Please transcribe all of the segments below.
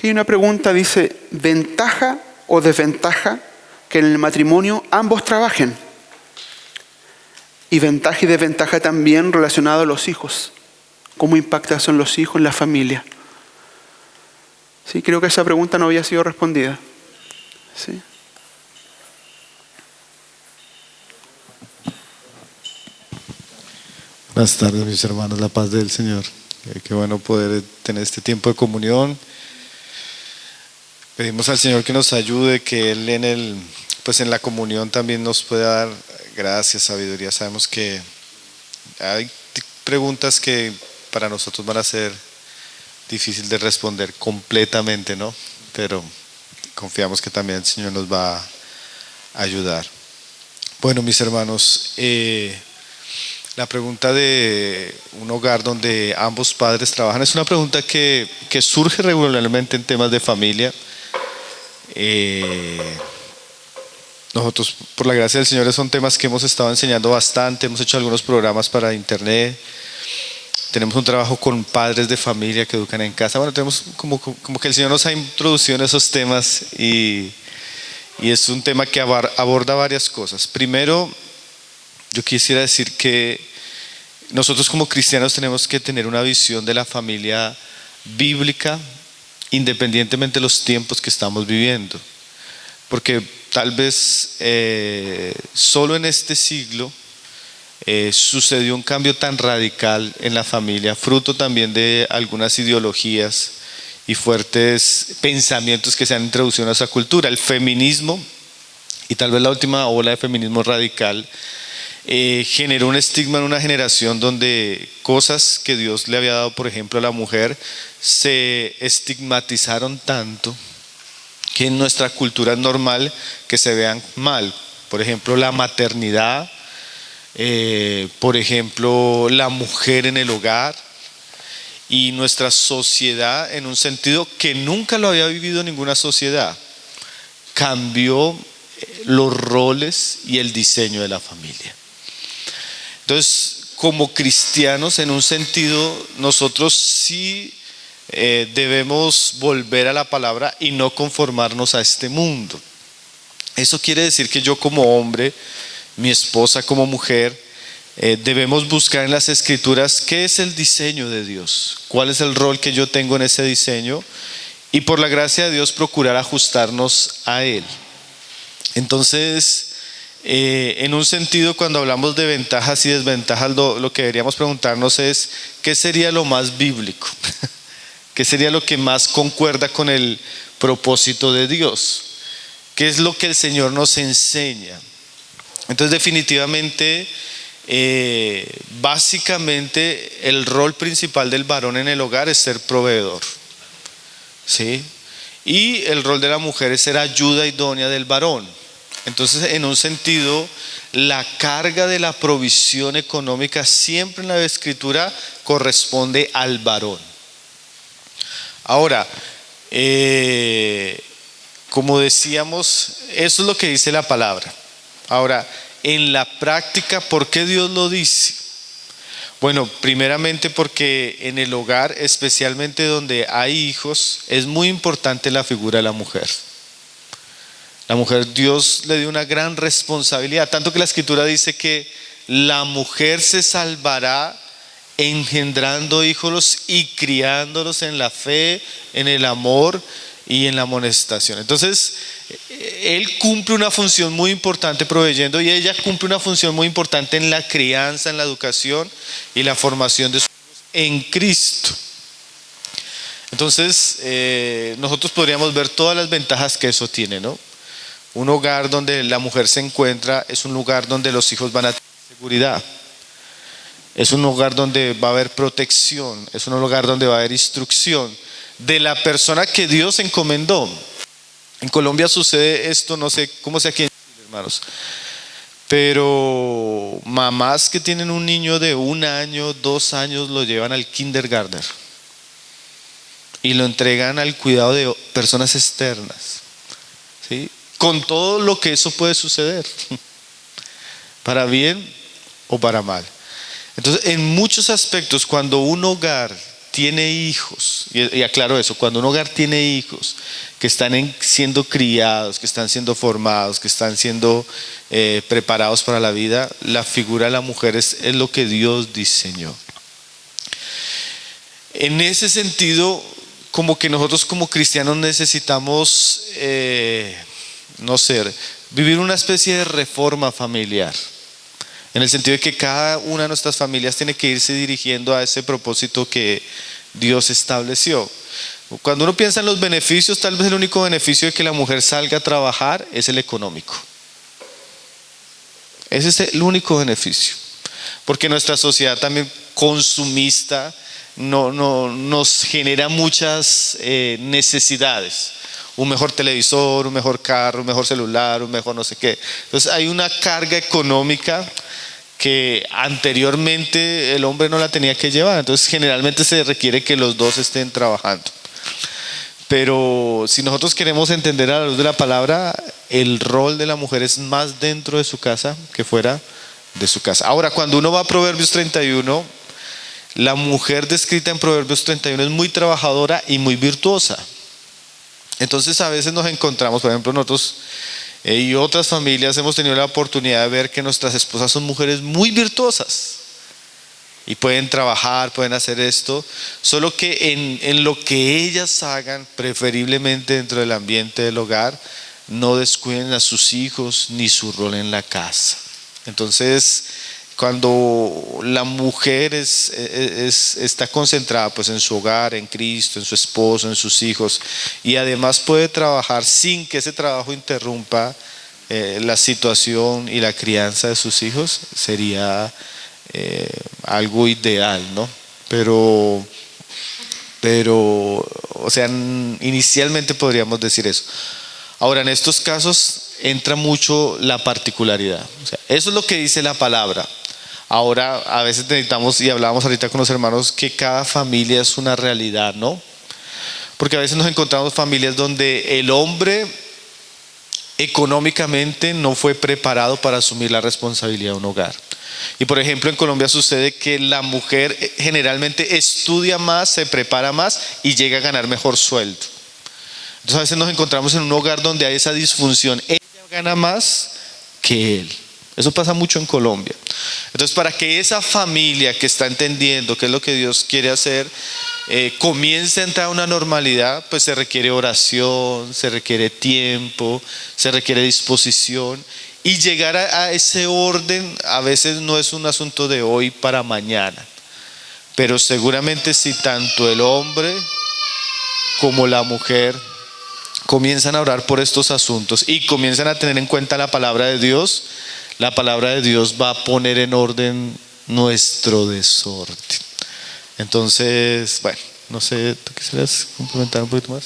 Aquí hay una pregunta, dice, ¿ventaja o desventaja que en el matrimonio ambos trabajen? Y ventaja y desventaja también relacionado a los hijos. ¿Cómo impacta eso en los hijos, en la familia? Sí, creo que esa pregunta no había sido respondida. Sí. Buenas tardes, mis hermanos, la paz del Señor. Qué bueno poder tener este tiempo de comunión. Pedimos al Señor que nos ayude, que Él en la comunión también nos pueda dar gracia, sabiduría. Sabemos que hay preguntas que para nosotros van a ser difícil de responder completamente, ¿no? Pero confiamos que también el Señor nos va a ayudar. Bueno, mis hermanos, la pregunta de un hogar donde ambos padres trabajan es una pregunta que surge regularmente en temas de familia. Nosotros, por la gracia del Señor, son temas que hemos estado enseñando bastante. Hemos hecho algunos programas para internet. Tenemos un trabajo con padres de familia que educan en casa. Bueno, tenemos como que el Señor nos ha introducido en esos temas y es un tema que aborda varias cosas. Primero, yo quisiera decir que nosotros como cristianos tenemos que tener una visión de la familia bíblica, independientemente de los tiempos que estamos viviendo. Porque tal vez solo en este siglo sucedió un cambio tan radical en la familia, fruto también de algunas ideologías y fuertes pensamientos que se han introducido en nuestra cultura. El feminismo, y tal vez la última ola de feminismo radical, generó un estigma en una generación donde cosas que Dios le había dado, por ejemplo, a la mujer, se estigmatizaron tanto que en nuestra cultura es normal que se vean mal. Por ejemplo, la maternidad, por ejemplo, la mujer en el hogar, y nuestra sociedad, en un sentido que nunca lo había vivido ninguna sociedad, cambió los roles y el diseño de la familia. Entonces, como cristianos, en un sentido, nosotros sí debemos volver a la palabra y no conformarnos a este mundo. Eso quiere decir que yo como hombre, mi esposa como mujer, debemos buscar en las Escrituras qué es el diseño de Dios, cuál es el rol que yo tengo en ese diseño, y por la gracia de Dios procurar ajustarnos a Él. Entonces, en un sentido, cuando hablamos de ventajas y desventajas, lo que deberíamos preguntarnos es ¿qué sería lo más bíblico? ¿Qué sería lo que más concuerda con el propósito de Dios? ¿Qué es lo que el Señor nos enseña? Entonces, definitivamente, básicamente el rol principal del varón en el hogar es ser proveedor, ¿sí? Y el rol de la mujer es ser ayuda idónea del varón. Entonces, en un sentido, la carga de la provisión económica siempre en la Escritura corresponde al varón. Ahora, como decíamos, eso es lo que dice la palabra. Ahora, en la práctica, ¿por qué Dios lo dice? Bueno, primeramente porque en el hogar, especialmente donde hay hijos, es muy importante la figura de la mujer. La mujer, Dios le dio una gran responsabilidad, tanto que la Escritura dice que la mujer se salvará engendrando hijos y criándolos en la fe, en el amor y en la amonestación. Entonces, él cumple una función muy importante proveyendo, y ella cumple una función muy importante en la crianza, en la educación y la formación de sus hijos en Cristo. Entonces, nosotros podríamos ver todas las ventajas que eso tiene, ¿no? Un hogar donde la mujer se encuentra es un lugar donde los hijos van a tener seguridad. Es un hogar donde va a haber protección. Es un hogar donde va a haber instrucción de la persona que Dios encomendó. En Colombia sucede esto, no sé cómo sea aquí en Chile, hermanos, pero mamás que tienen un niño de 1 año, 2 años, lo llevan al kindergarten y lo entregan al cuidado de personas externas, ¿sí? Con todo lo que eso puede suceder, para bien o para mal. Entonces, en muchos aspectos, cuando un hogar tiene hijos, y aclaro eso, cuando un hogar tiene hijos que están siendo criados, que están siendo formados, que están siendo preparados para la vida, la figura de la mujer es lo que Dios diseñó. En ese sentido, como que nosotros como cristianos necesitamos, no sé, vivir una especie de reforma familiar. En el sentido de que cada una de nuestras familias tiene que irse dirigiendo a ese propósito que Dios estableció. Cuando uno piensa en los beneficios, tal vez el único beneficio de que la mujer salga a trabajar es el económico. Ese es el único beneficio. Porque nuestra sociedad también consumista nos genera muchas necesidades. Un mejor televisor, un mejor carro, un mejor celular, un mejor no sé qué. Entonces hay una carga económica que anteriormente el hombre no la tenía que llevar. Entonces generalmente se requiere que los dos estén trabajando. Pero si nosotros queremos entender a la luz de la palabra, el rol de la mujer es más dentro de su casa que fuera de su casa. Ahora, cuando uno va a Proverbios 31, la mujer descrita en Proverbios 31 es muy trabajadora y muy virtuosa. Entonces a veces nos encontramos, por ejemplo, nosotros y otras familias hemos tenido la oportunidad de ver que nuestras esposas son mujeres muy virtuosas y pueden trabajar, pueden hacer esto, solo que en lo que ellas hagan, preferiblemente dentro del ambiente del hogar, no descuiden a sus hijos ni su rol en la casa. Entonces, cuando la mujer está concentrada pues en su hogar, en Cristo, en su esposo, en sus hijos, y además puede trabajar sin que ese trabajo interrumpa la situación y la crianza de sus hijos, sería algo ideal, ¿no? Pero, o sea, inicialmente podríamos decir eso. Ahora, en estos casos entra mucho la particularidad. O sea, eso es lo que dice la palabra. Ahora, a veces necesitamos, y hablábamos ahorita con los hermanos, que cada familia es una realidad, ¿no? Porque a veces nos encontramos familias donde el hombre económicamente no fue preparado para asumir la responsabilidad de un hogar. Y por ejemplo, en Colombia sucede que la mujer generalmente estudia más, se prepara más y llega a ganar mejor sueldo. Entonces a veces nos encontramos en un hogar donde hay esa disfunción. Ella gana más que él. Eso pasa mucho en Colombia. Entonces, para que esa familia que está entendiendo qué es lo que Dios quiere hacer, comience a entrar a una normalidad, pues se requiere oración, se requiere tiempo, se requiere disposición. Y llegar a ese orden a veces no es un asunto de hoy para mañana. Pero seguramente si tanto el hombre como la mujer comienzan a orar por estos asuntos y comienzan a tener en cuenta la palabra de Dios, la palabra de Dios va a poner en orden nuestro desorden. Entonces, bueno, no sé, ¿tú quisieras complementar un poquito más?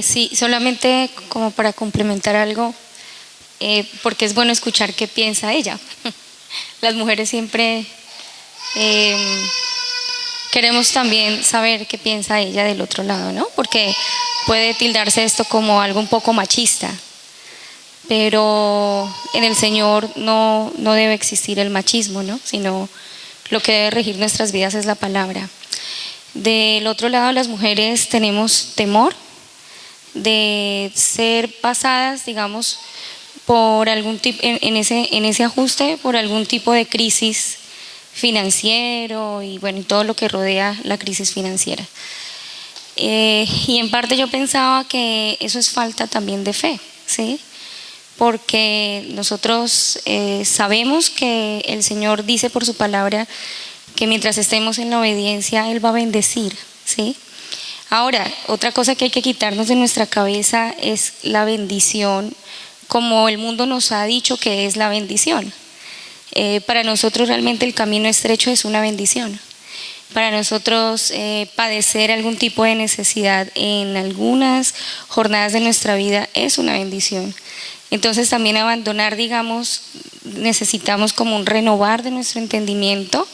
Sí, solamente como para complementar algo, porque es bueno escuchar qué piensa ella. Las mujeres siempre queremos también saber qué piensa ella del otro lado, ¿no? Porque puede tildarse esto como algo un poco machista. Pero en el Señor no debe existir el machismo, ¿no? Sino lo que debe regir nuestras vidas es la palabra. Del otro lado, las mujeres tenemos temor de ser pasadas, digamos, por algún tipo, en ese ajuste, por algún tipo de crisis financiero y bueno, y todo lo que rodea la crisis financiera. Y en parte yo pensaba que eso es falta también de fe, ¿sí? Porque nosotros sabemos que el Señor dice por su palabra que mientras estemos en la obediencia Él va a bendecir, ¿sí? Ahora, otra cosa que hay que quitarnos de nuestra cabeza es la bendición, como el mundo nos ha dicho que es la bendición. Para nosotros realmente el camino estrecho es una bendición. Para nosotros padecer algún tipo de necesidad en algunas jornadas de nuestra vida es una bendición. Entonces también abandonar, digamos, necesitamos como un renovar de nuestro entendimiento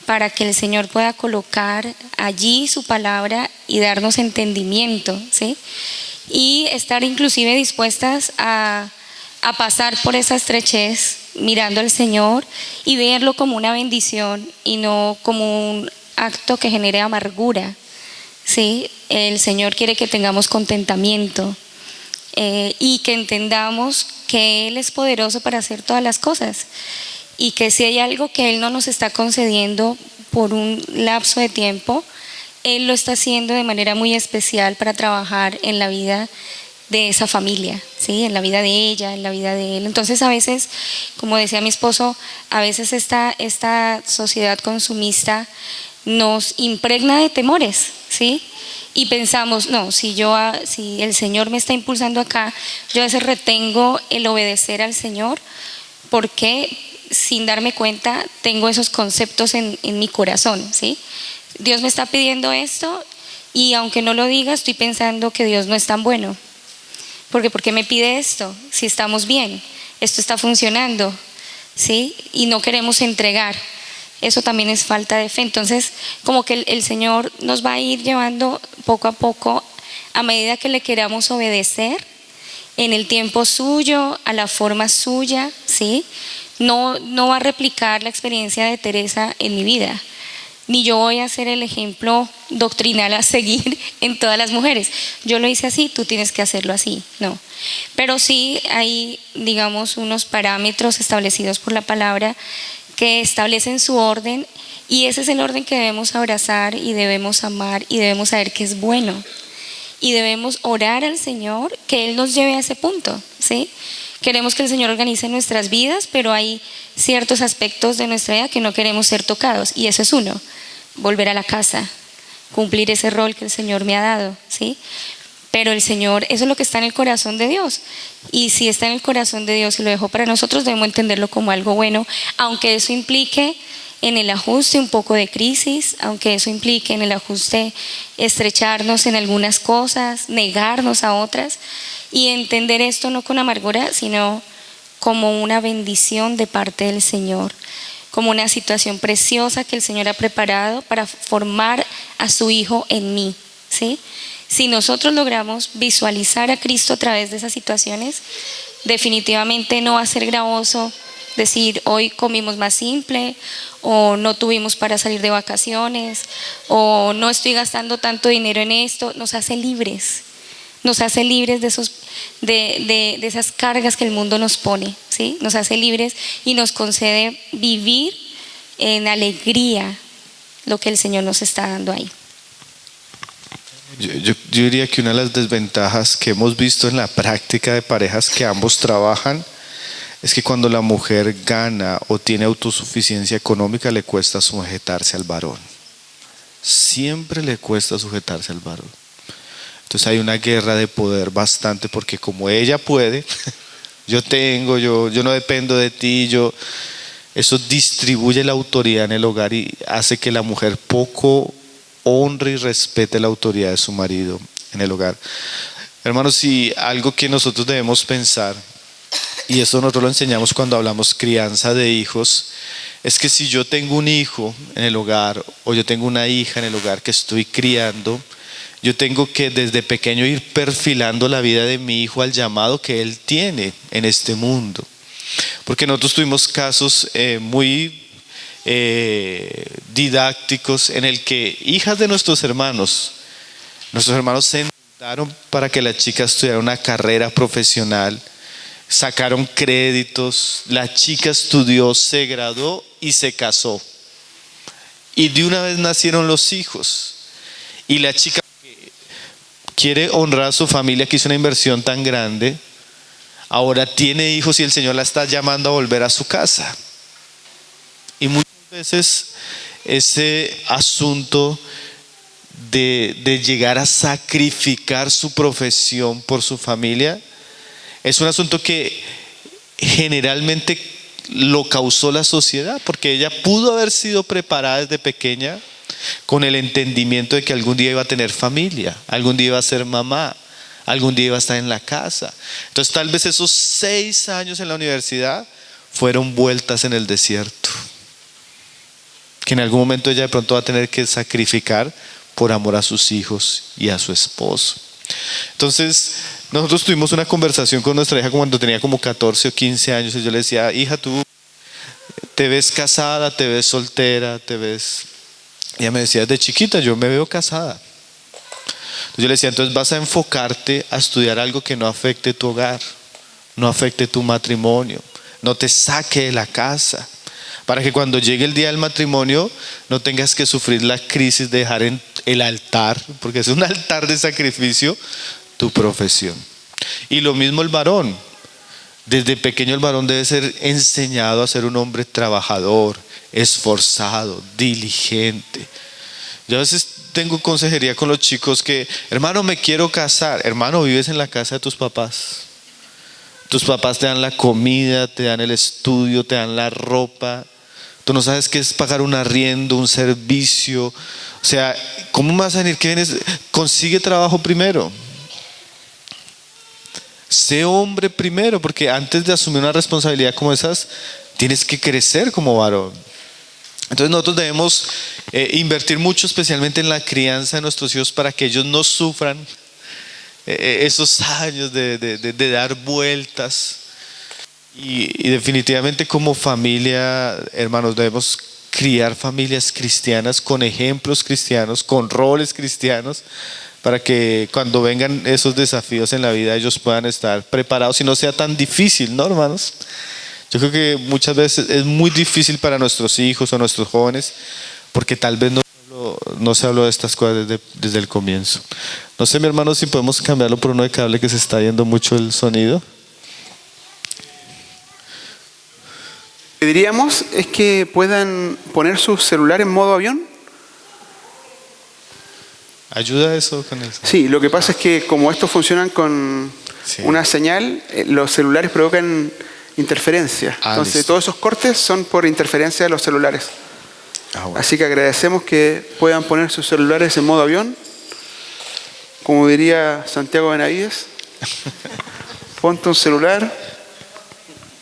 para que el Señor pueda colocar allí su palabra y darnos entendimiento, ¿sí? Y estar inclusive dispuestas a pasar por esa estrechez mirando al Señor y verlo como una bendición y no como un acto que genere amargura. ¿Sí? El Señor quiere que tengamos contentamiento y que entendamos que Él es poderoso para hacer todas las cosas y que si hay algo que Él no nos está concediendo por un lapso de tiempo, Él lo está haciendo de manera muy especial para trabajar en la vida de esa familia, ¿sí? En la vida de ella, en la vida de él. Entonces a veces, como decía mi esposo, a veces esta sociedad consumista nos impregna de temores, ¿sí? Y pensamos, no, si el Señor me está impulsando acá, yo a veces retengo el obedecer al Señor porque sin darme cuenta tengo esos conceptos en mi corazón, ¿sí? Dios me está pidiendo esto y aunque no lo diga, estoy pensando que Dios no es tan bueno. Porque ¿por qué me pide esto? Si estamos bien, esto está funcionando, ¿sí? Y no queremos entregar. Eso también es falta de fe. Entonces, como que el Señor nos va a ir llevando poco a poco a medida que le queramos obedecer en el tiempo suyo, a la forma suya, ¿sí? No va a replicar la experiencia de Teresa en mi vida. Ni yo voy a ser el ejemplo doctrinal a seguir en todas las mujeres. Yo lo hice así, tú tienes que hacerlo así, no. Pero sí hay, digamos, unos parámetros establecidos por la palabra que establecen su orden y ese es el orden que debemos abrazar y debemos amar y debemos saber que es bueno. Y debemos orar al Señor que Él nos lleve a ese punto, ¿sí? Queremos que el Señor organice nuestras vidas, pero hay ciertos aspectos de nuestra vida que no queremos ser tocados y eso es uno, volver a la casa, cumplir ese rol que el Señor me ha dado, ¿sí? Pero el Señor, eso es lo que está en el corazón de Dios y si está en el corazón de Dios y lo dejó para nosotros, debemos entenderlo como algo bueno, aunque eso implique en el ajuste un poco de crisis, aunque eso implique en el ajuste estrecharnos en algunas cosas, negarnos a otras y entender esto no con amargura, sino como una bendición de parte del Señor, como una situación preciosa que el Señor ha preparado para formar a su Hijo en mí, ¿sí? Si nosotros logramos visualizar a Cristo a través de esas situaciones, definitivamente no va a ser gravoso decir hoy comimos más simple o no tuvimos para salir de vacaciones o no estoy gastando tanto dinero en esto. Nos hace libres de esas cargas que el mundo nos pone, ¿sí? Nos hace libres y nos concede vivir en alegría lo que el Señor nos está dando ahí. Yo diría que una de las desventajas que hemos visto en la práctica de parejas que ambos trabajan es que cuando la mujer gana o tiene autosuficiencia económica le cuesta sujetarse al varón. Siempre le cuesta sujetarse al varón. Entonces hay una guerra de poder bastante porque como ella puede, yo no dependo de ti, eso distribuye la autoridad en el hogar y hace que la mujer poco honre y respete la autoridad de su marido en el hogar. Hermanos, si algo que nosotros debemos pensar, y eso nosotros lo enseñamos cuando hablamos crianza de hijos, es que si yo tengo un hijo en el hogar o yo tengo una hija en el hogar que estoy criando, yo tengo que desde pequeño ir perfilando la vida de mi hijo al llamado que él tiene en este mundo. Porque nosotros tuvimos casos muy didácticos en el que hijas de nuestros hermanos se endeudaron para que la chica estudiara una carrera profesional, sacaron créditos, la chica estudió, se graduó y se casó. Y de una vez nacieron los hijos. Y la chica quiere honrar a su familia que hizo una inversión tan grande, ahora tiene hijos y el Señor la está llamando a volver a su casa. Y muchas veces ese asunto de llegar a sacrificar su profesión por su familia es un asunto que generalmente lo causó la sociedad, porque ella pudo haber sido preparada desde pequeña con el entendimiento de que algún día iba a tener familia, algún día iba a ser mamá, algún día iba a estar en la casa. Entonces tal vez esos 6 años en la universidad fueron vueltas en el desierto, que en algún momento ella de pronto va a tener que sacrificar por amor a sus hijos y a su esposo. Entonces nosotros tuvimos una conversación con nuestra hija cuando tenía como 14 o 15 años y yo le decía, hija, tú ¿Te ves casada? ¿Te ves soltera? ¿Te ves...? Ella me decía, desde chiquita yo me veo casada. Entonces yo le decía, entonces vas a enfocarte a estudiar algo que no afecte tu hogar, no afecte tu matrimonio, no te saque de la casa, para que cuando llegue el día del matrimonio no tengas que sufrir la crisis de dejar en el altar, porque es un altar de sacrificio, tu profesión. Y lo mismo el varón. Desde pequeño el varón debe ser enseñado a ser un hombre trabajador, esforzado, diligente. Yo a veces tengo consejería con los chicos que, hermano, me quiero casar. Hermano, vives en la casa de tus papás. Tus papás te dan la comida, te dan el estudio, te dan la ropa. Tú no sabes qué es pagar un arriendo, un servicio. O sea, ¿cómo me vas a venir? ¿Qué vienes? Consigue trabajo primero. Sé hombre primero, porque antes de asumir una responsabilidad como esas, tienes que crecer como varón. Entonces nosotros debemos invertir mucho, especialmente en la crianza de nuestros hijos, para que ellos no sufran esos años de dar vueltas. Y definitivamente como familia, hermanos, debemos criar familias cristianas con ejemplos cristianos, con roles cristianos, para que cuando vengan esos desafíos en la vida ellos puedan estar preparados y no sea tan difícil, ¿no, hermanos? Yo creo que muchas veces es muy difícil para nuestros hijos o nuestros jóvenes porque tal vez no se habló de estas cosas desde el comienzo. No sé, mi hermano, si podemos cambiarlo por uno de cable, que se está yendo mucho el sonido. Lo que diríamos es que puedan poner su celular en modo avión. ¿Ayuda eso con eso? Sí, lo que pasa es que como estos funcionan con una señal, los celulares provocan interferencia. Entonces listo. todos esos cortes son por interferencia de los celulares. Bueno. Así que agradecemos que puedan poner sus celulares en modo avión. Como diría Santiago Benavides, ponte un celular,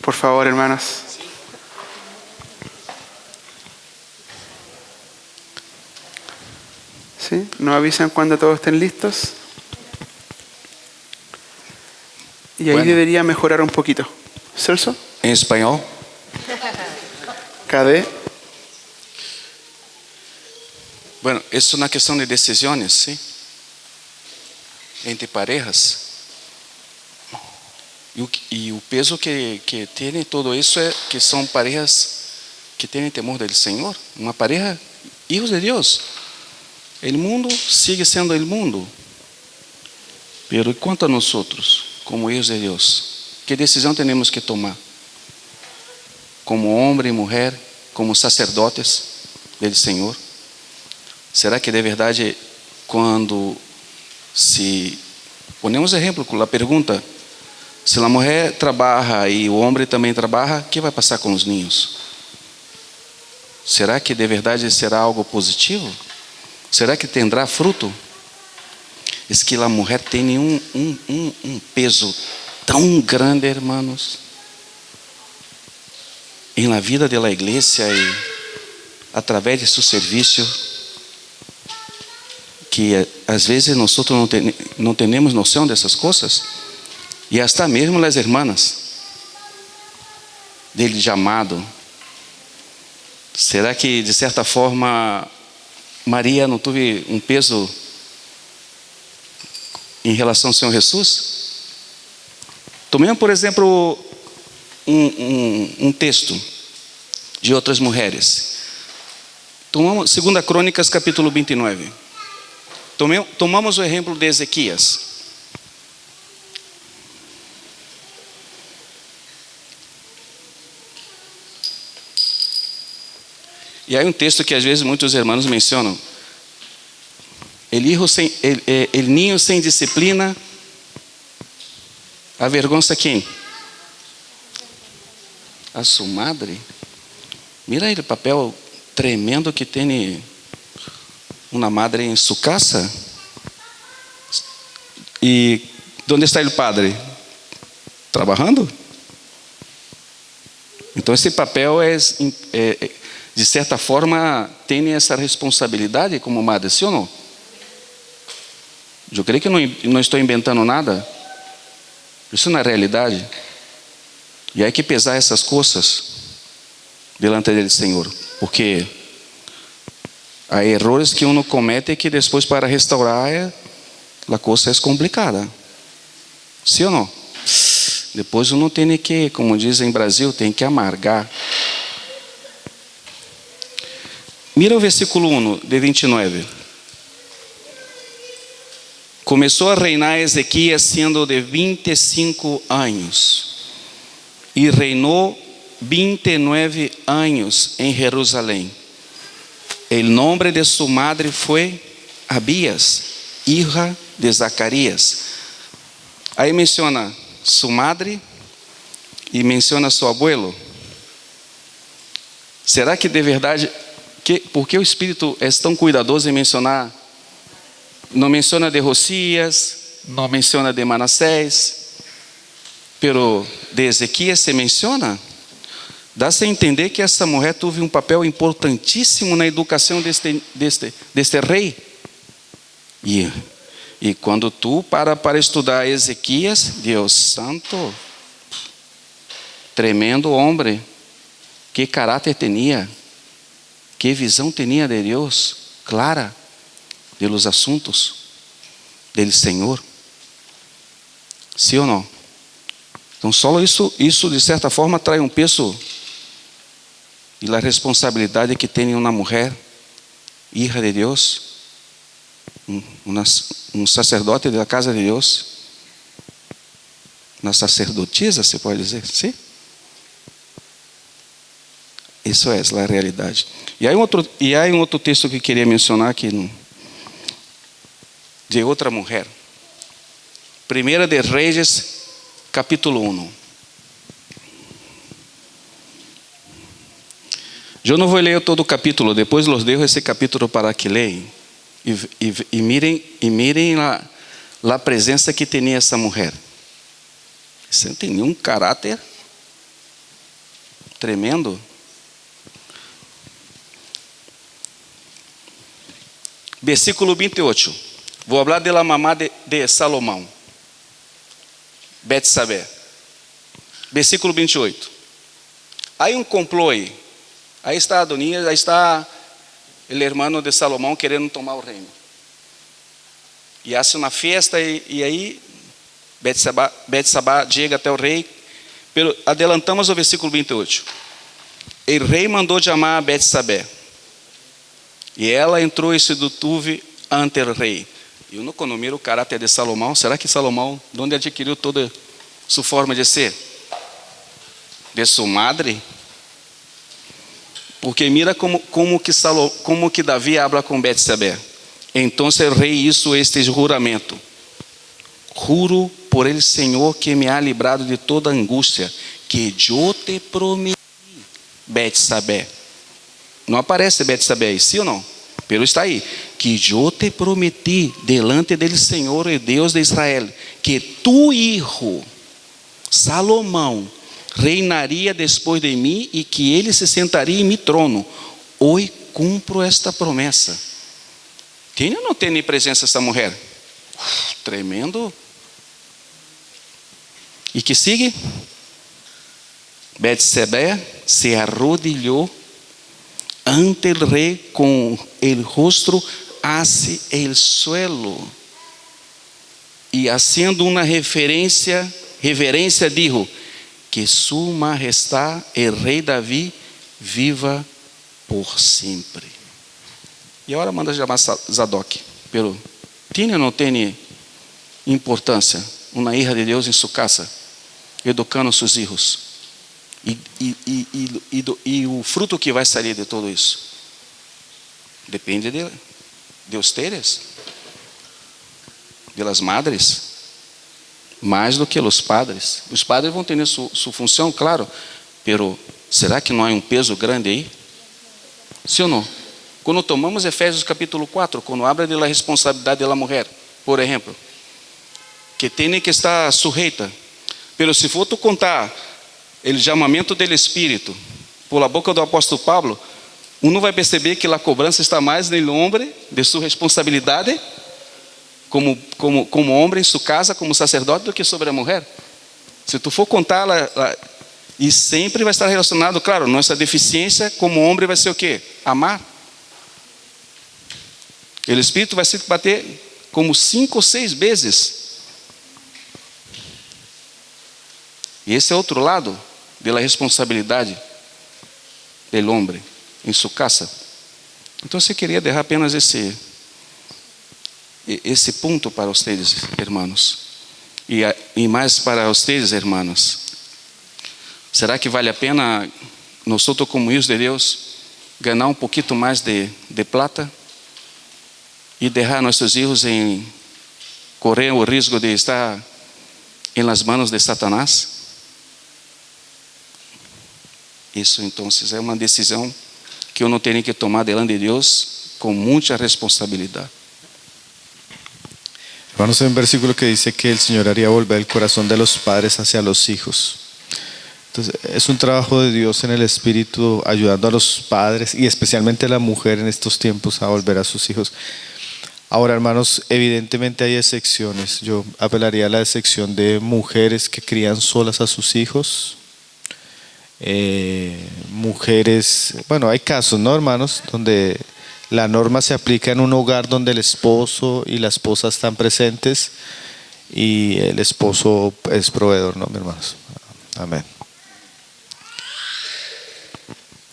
por favor, hermanos. ¿Sí? Nos avisan cuando todos estén listos. Y ahí debería mejorar un poquito. Celso. Em espanhol? KD. Bueno, isso na questão de decisões, sim? Entre parejas. E o peso que tem todo isso é que são parejas que têm temor do Senhor. Uma pareja, hijos de Deus. O mundo sigue sendo o mundo. Pero quanto a nós, como hijos de Deus, que decisão temos que tomar? Como homem e mulher, como sacerdotes do Senhor? Será que de verdade, quando se ponemos exemplo com a pergunta, se a mulher trabalha e o homem também trabalha, o que vai passar com os ninhos? Será que de verdade será algo positivo? Será que tendrá fruto? É que a mulher tem um peso tão grande, hermanos, em la vida de la iglesia e através de seu serviço, que às vezes nós não temos noção dessas coisas, e até mesmo as irmãs dele chamado. Será que de certa forma Maria não teve um peso em relação ao Senhor Jesus? Tomemos, por exemplo, um texto de outras mulheres. Tomamos 2 Crônicas, capítulo 29. Tomamos o exemplo de Ezequias. E há um texto que às vezes muitos irmãos mencionam. El niño sem disciplina avergonça quem? A sua madre. Mira aí o papel tremendo que tem uma madre em sua casa. E onde está o padre? Trabalhando? Então esse papel de certa forma tem essa responsabilidade como madre, sim ou não? Eu creio que não estou inventando nada. Isso não é realidade. E há que pesar essas coisas. delante del Senhor, porque há errores que uno comete que depois para restaurar a coisa é complicada. Sim ou não? Depois uno tem que, como dizem em Brasil, tem que amargar. Mira o versículo 1 de 29. Começou a reinar Ezequias sendo de 25 anos e reinou 29 anos em Jerusalém. El nombre de su madre foi Abías, hija de Zacarias. Aí menciona su madre e menciona su abuelo. Será que de verdade, por que o Espírito é tão cuidadoso em mencionar? Não menciona de Josias, não menciona de Manassés, pero de Ezequias se menciona. Dá-se a entender que essa mulher teve um papel importantíssimo na educação deste rei. E quando tu para estudar Ezequias, Deus santo, tremendo homem, que caráter tinha, que visão tinha de Deus, clara, de los assuntos del Senhor. Sim ou não? Então só isso de certa forma traz um peso e a responsabilidade que tem uma mulher, hija de Deus, um sacerdote da casa de Deus, uma sacerdotisa, se pode dizer, sim? Isso é a realidade. E há um outro texto que queria mencionar aqui, de outra mulher. 1 de Reis, capítulo 1. Eu não vou ler todo o capítulo, depois los dejo esse capítulo para que leiam. E mirem a presença que tinha essa mulher. Você tem um caráter tremendo. Versículo 28. Vou falar da mamá de Salomão, Betsabé. Versículo 28. Aí um complô aí. Aí está Adonias, aí está o irmão de Salomão querendo tomar o reino. E hace uma festa e aí Betsabá chega até o rei. Pero adelantamos o versículo 28. O rei mandou chamar a Betsabé. E ela entrou e se detuve ante o rei. E eu não miro o caráter de Salomão. Será que Salomão, de onde adquiriu toda sua forma de ser? De sua madre? Porque mira como que Davi habla com Betsabé. Então o rei hizo este juramento. Juro por el Senhor que me ha librado de toda angústia, que eu te prometi, Betsabé. Não aparece Betsabé aí, sim ou não? Pero está aí. Que eu te prometi delante del Senhor e Deus de Israel, que tu hijo, Salomão, reinaria depois de mim e que ele se sentaria em meu trono. Hoje cumpro esta promessa. Tem ou não tem presença essa mulher? Tremendo. E que sigue? Betsabé se arrodilhou ante el rei com el rostro hacia el suelo e haciendo uma reverência dijo: que su majestad el rei Davi viva por sempre. E agora manda chamar Zadok. Pero tem ou não tem importância uma hija de Deus em sua casa, educando seus filhos? E o fruto que vai sair de tudo isso depende de ustedes, de las madres, mais do que os padres. Os padres vão ter sua função, claro, pero será que não há um peso grande aí? Sim ou não? Quando tomamos Efésios capítulo 4, quando habla de la responsabilidade da mulher, por exemplo, que tem que estar sujeita, pero se for tu contar o chamamento do Espírito por la boca do apóstolo Pablo, uno vai perceber que a cobrança está mais no homem de sua responsabilidade como homem em sua casa, como sacerdote, do que sobre a mulher. Se tu for contar E sempre vai estar relacionado, claro, nossa deficiência como homem vai ser o quê? Amar. O Espírito vai se bater como 5 ou 6 vezes. E esse é outro lado da responsabilidade do homem em sua casa. Então, eu queria deixar apenas esse ponto para vocês, irmãos. E mais para vocês, irmãos. Será que vale a pena nós, como hijos de Deus, ganhar um pouquinho mais de plata e deixar nossos filhos correr o risco de estar em las manos de Satanás? Isso, então, é uma decisão que uno tem que tomar delante de Deus com muita responsabilidade. Hermanos, hay un versículo que dice que el Señor haría volver el corazón de los padres hacia los hijos. Entonces, es un trabajo de Dios en el Espíritu ayudando a los padres y especialmente a la mujer en estos tiempos a volver a sus hijos. Ahora, hermanos, evidentemente hay excepciones. Yo apelaría a la excepción de mujeres que crían solas a sus hijos. Mujeres, bueno, hay casos, ¿no, hermanos? Donde la norma se aplica en un hogar donde el esposo y la esposa están presentes y el esposo es proveedor, ¿no, mis hermanos? Amén.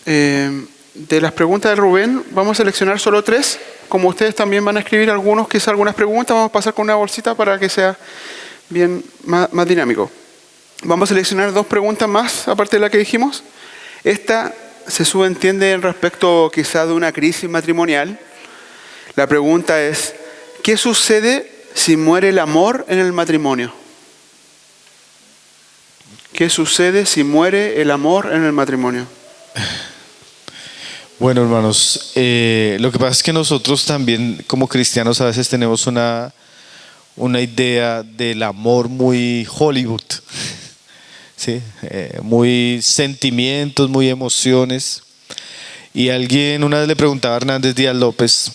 De las preguntas de Rubén, vamos a seleccionar solo 3. Como ustedes también van a escribir quizás algunas preguntas, vamos a pasar con una bolsita para que sea bien más dinámico. Vamos a seleccionar 2 preguntas más, aparte de la que dijimos. Esta se subentiende respecto quizá de una crisis matrimonial. La pregunta es, ¿qué sucede si muere el amor en el matrimonio? ¿Qué sucede si muere el amor en el matrimonio? Bueno, hermanos, lo que pasa es que nosotros también como cristianos a veces tenemos una idea del amor muy Hollywood. ¿Sí? Muy sentimientos, muy emociones. Y alguien una vez le preguntaba a Hernández Díaz López,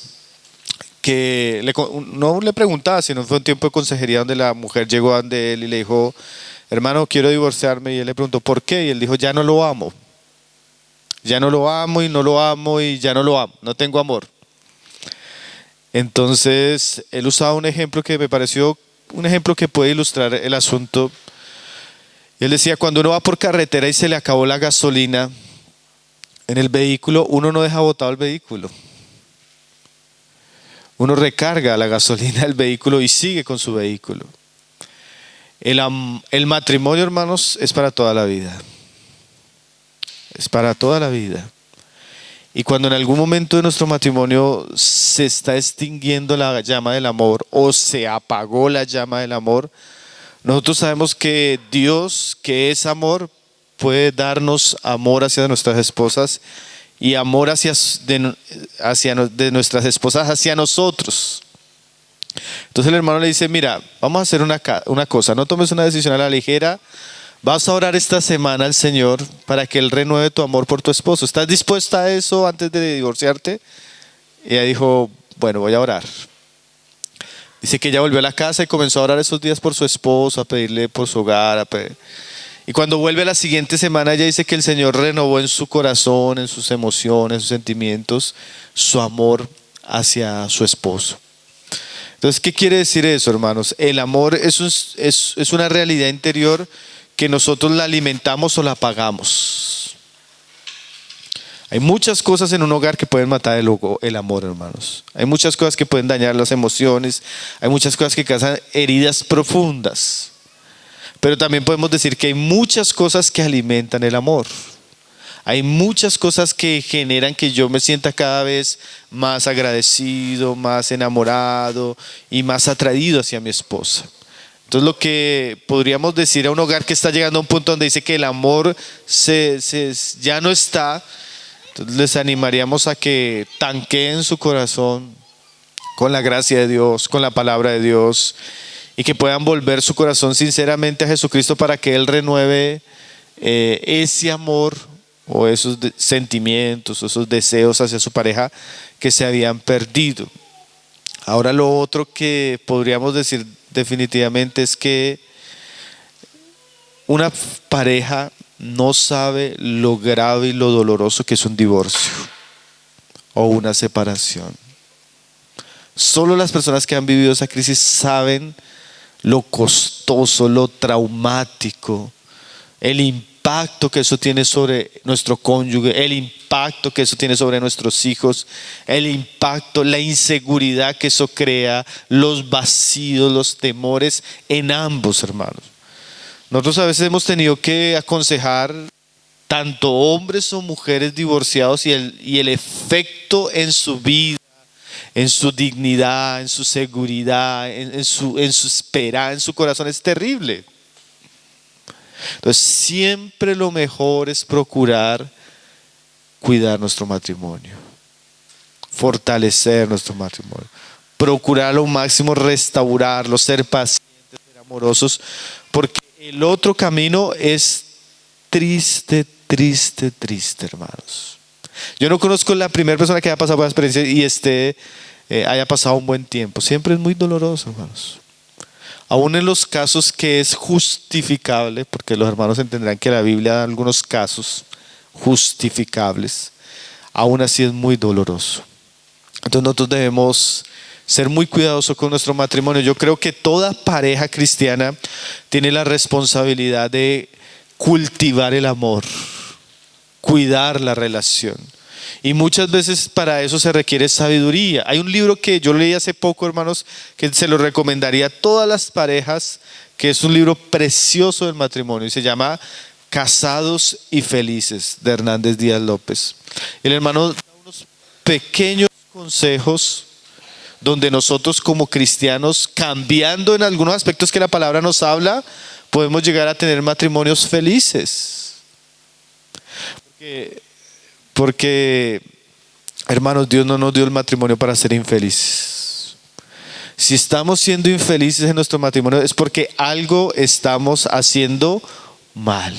no le preguntaba, sino fue un tiempo de consejería donde la mujer llegó ante él y le dijo, hermano, quiero divorciarme. Y él le preguntó, ¿por qué? Y él dijo, ya no lo amo. Ya no lo amo y no lo amo y ya no lo amo. No tengo amor. Entonces, él usaba un ejemplo que me pareció un ejemplo que puede ilustrar el asunto. Él decía, cuando uno va por carretera y se le acabó la gasolina en el vehículo, uno no deja botado el vehículo. Uno recarga la gasolina del vehículo y sigue con su vehículo. El matrimonio, hermanos, es para toda la vida. Es para toda la vida. Y cuando en algún momento de nuestro matrimonio se está extinguiendo la llama del amor o se apagó la llama del amor, nosotros sabemos que Dios, que es amor, puede darnos amor hacia nuestras esposas y amor de nuestras esposas hacia nosotros. Entonces el hermano le dice, mira, vamos a hacer una cosa, no tomes una decisión a la ligera, vas a orar esta semana al Señor para que Él renueve tu amor por tu esposo. ¿Estás dispuesta a eso antes de divorciarte? Y ella dijo, bueno, voy a orar. Dice que ella volvió a la casa y comenzó a orar esos días por su esposo, a pedirle por su hogar. Y cuando vuelve a la siguiente semana, ella dice que el Señor renovó en su corazón, en sus emociones, en sus sentimientos, su amor hacia su esposo. Entonces, ¿qué quiere decir eso, hermanos? El amor es una realidad interior que nosotros la alimentamos o la apagamos. Hay muchas cosas en un hogar que pueden matar el amor, hermanos. Hay muchas cosas que pueden dañar las emociones. Hay muchas cosas que causan heridas profundas. Pero también podemos decir que hay muchas cosas que alimentan el amor. Hay muchas cosas que generan que yo me sienta cada vez más agradecido, más enamorado y más atraído hacia mi esposa. Entonces lo que podríamos decir a un hogar que está llegando a un punto donde dice que el amor ya no está, entonces les animaríamos a que tanqueen su corazón con la gracia de Dios, con la palabra de Dios, y que puedan volver su corazón sinceramente a Jesucristo para que Él renueve ese amor o esos sentimientos, esos deseos hacia su pareja que se habían perdido. Ahora lo otro que podríamos decir definitivamente es que una pareja no sabe lo grave y lo doloroso que es un divorcio o una separación. Solo las personas que han vivido esa crisis saben lo costoso, lo traumático, el impacto que eso tiene sobre nuestro cónyuge, el impacto que eso tiene sobre nuestros hijos, el impacto, la inseguridad que eso crea, los vacíos, los temores en ambos, hermanos. Nosotros a veces hemos tenido que aconsejar tanto hombres o mujeres divorciados y el efecto en su vida, en su dignidad, en su seguridad, en su esperanza, en su corazón es terrible. Entonces siempre lo mejor es procurar cuidar nuestro matrimonio, fortalecer nuestro matrimonio, procurar lo máximo restaurarlo, ser pacientes, ser amorosos, porque el otro camino es triste, triste, triste, hermanos. Yo no conozco la primera persona que haya pasado por la experiencia y haya pasado un buen tiempo. Siempre es muy doloroso, hermanos. Aún en los casos que es justificable, porque los hermanos entenderán que la Biblia da algunos casos justificables, aún así es muy doloroso. Entonces nosotros debemos ser muy cuidadosos con nuestro matrimonio. Yo creo que toda pareja cristiana tiene la responsabilidad de cultivar el amor, cuidar la relación. Y muchas veces para eso se requiere sabiduría. Hay un libro que yo leí hace poco, hermanos, que se lo recomendaría a todas las parejas, que es un libro precioso del matrimonio y se llama Casados y Felices, de Hernández Díaz López. El hermano da unos pequeños consejos donde nosotros como cristianos, cambiando en algunos aspectos que la palabra nos habla, podemos llegar a tener matrimonios felices. Porque, hermanos, Dios no nos dio el matrimonio para ser infelices. Si estamos siendo infelices en nuestro matrimonio es porque algo estamos haciendo mal.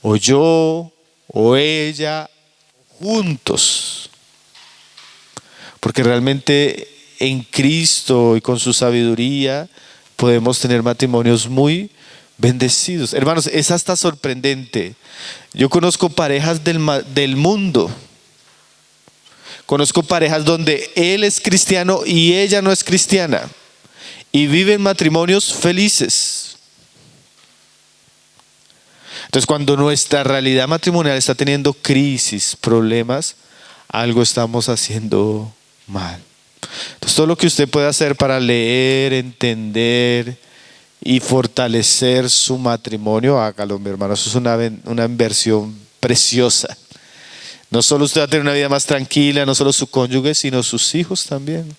O yo, o ella, juntos. Porque realmente en Cristo y con su sabiduría podemos tener matrimonios muy bendecidos. Hermanos, es hasta sorprendente. Yo conozco parejas del mundo. Conozco parejas donde él es cristiano y ella no es cristiana. Y viven matrimonios felices. Entonces, cuando nuestra realidad matrimonial está teniendo crisis, problemas, algo estamos haciendo mal. Entonces, todo lo que usted puede hacer para leer, entender y fortalecer su matrimonio, hágalo, mi hermano. Eso es una inversión preciosa. No solo usted va a tener una vida más tranquila, no solo su cónyuge, sino sus hijos también.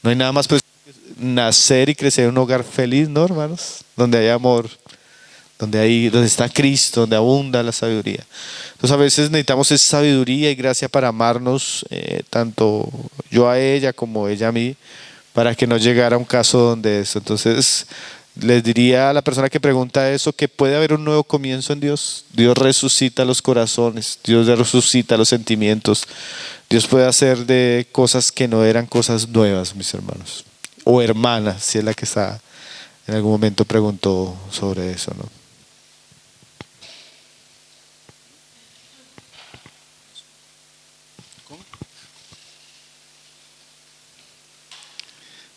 No hay nada más precioso que nacer y crecer en un hogar feliz, ¿no, hermanos? Donde hay amor, donde está Cristo, donde abunda la sabiduría. Entonces a veces necesitamos esa sabiduría y gracia para amarnos, tanto yo a ella como ella a mí, para que no llegara a un caso donde eso. Entonces les diría a la persona que pregunta eso que puede haber un nuevo comienzo en Dios. Dios resucita los corazones, Dios resucita los sentimientos. Dios puede hacer de cosas que no eran cosas nuevas, mis hermanos. O hermanas, si es la que está en algún momento preguntó sobre eso, ¿no?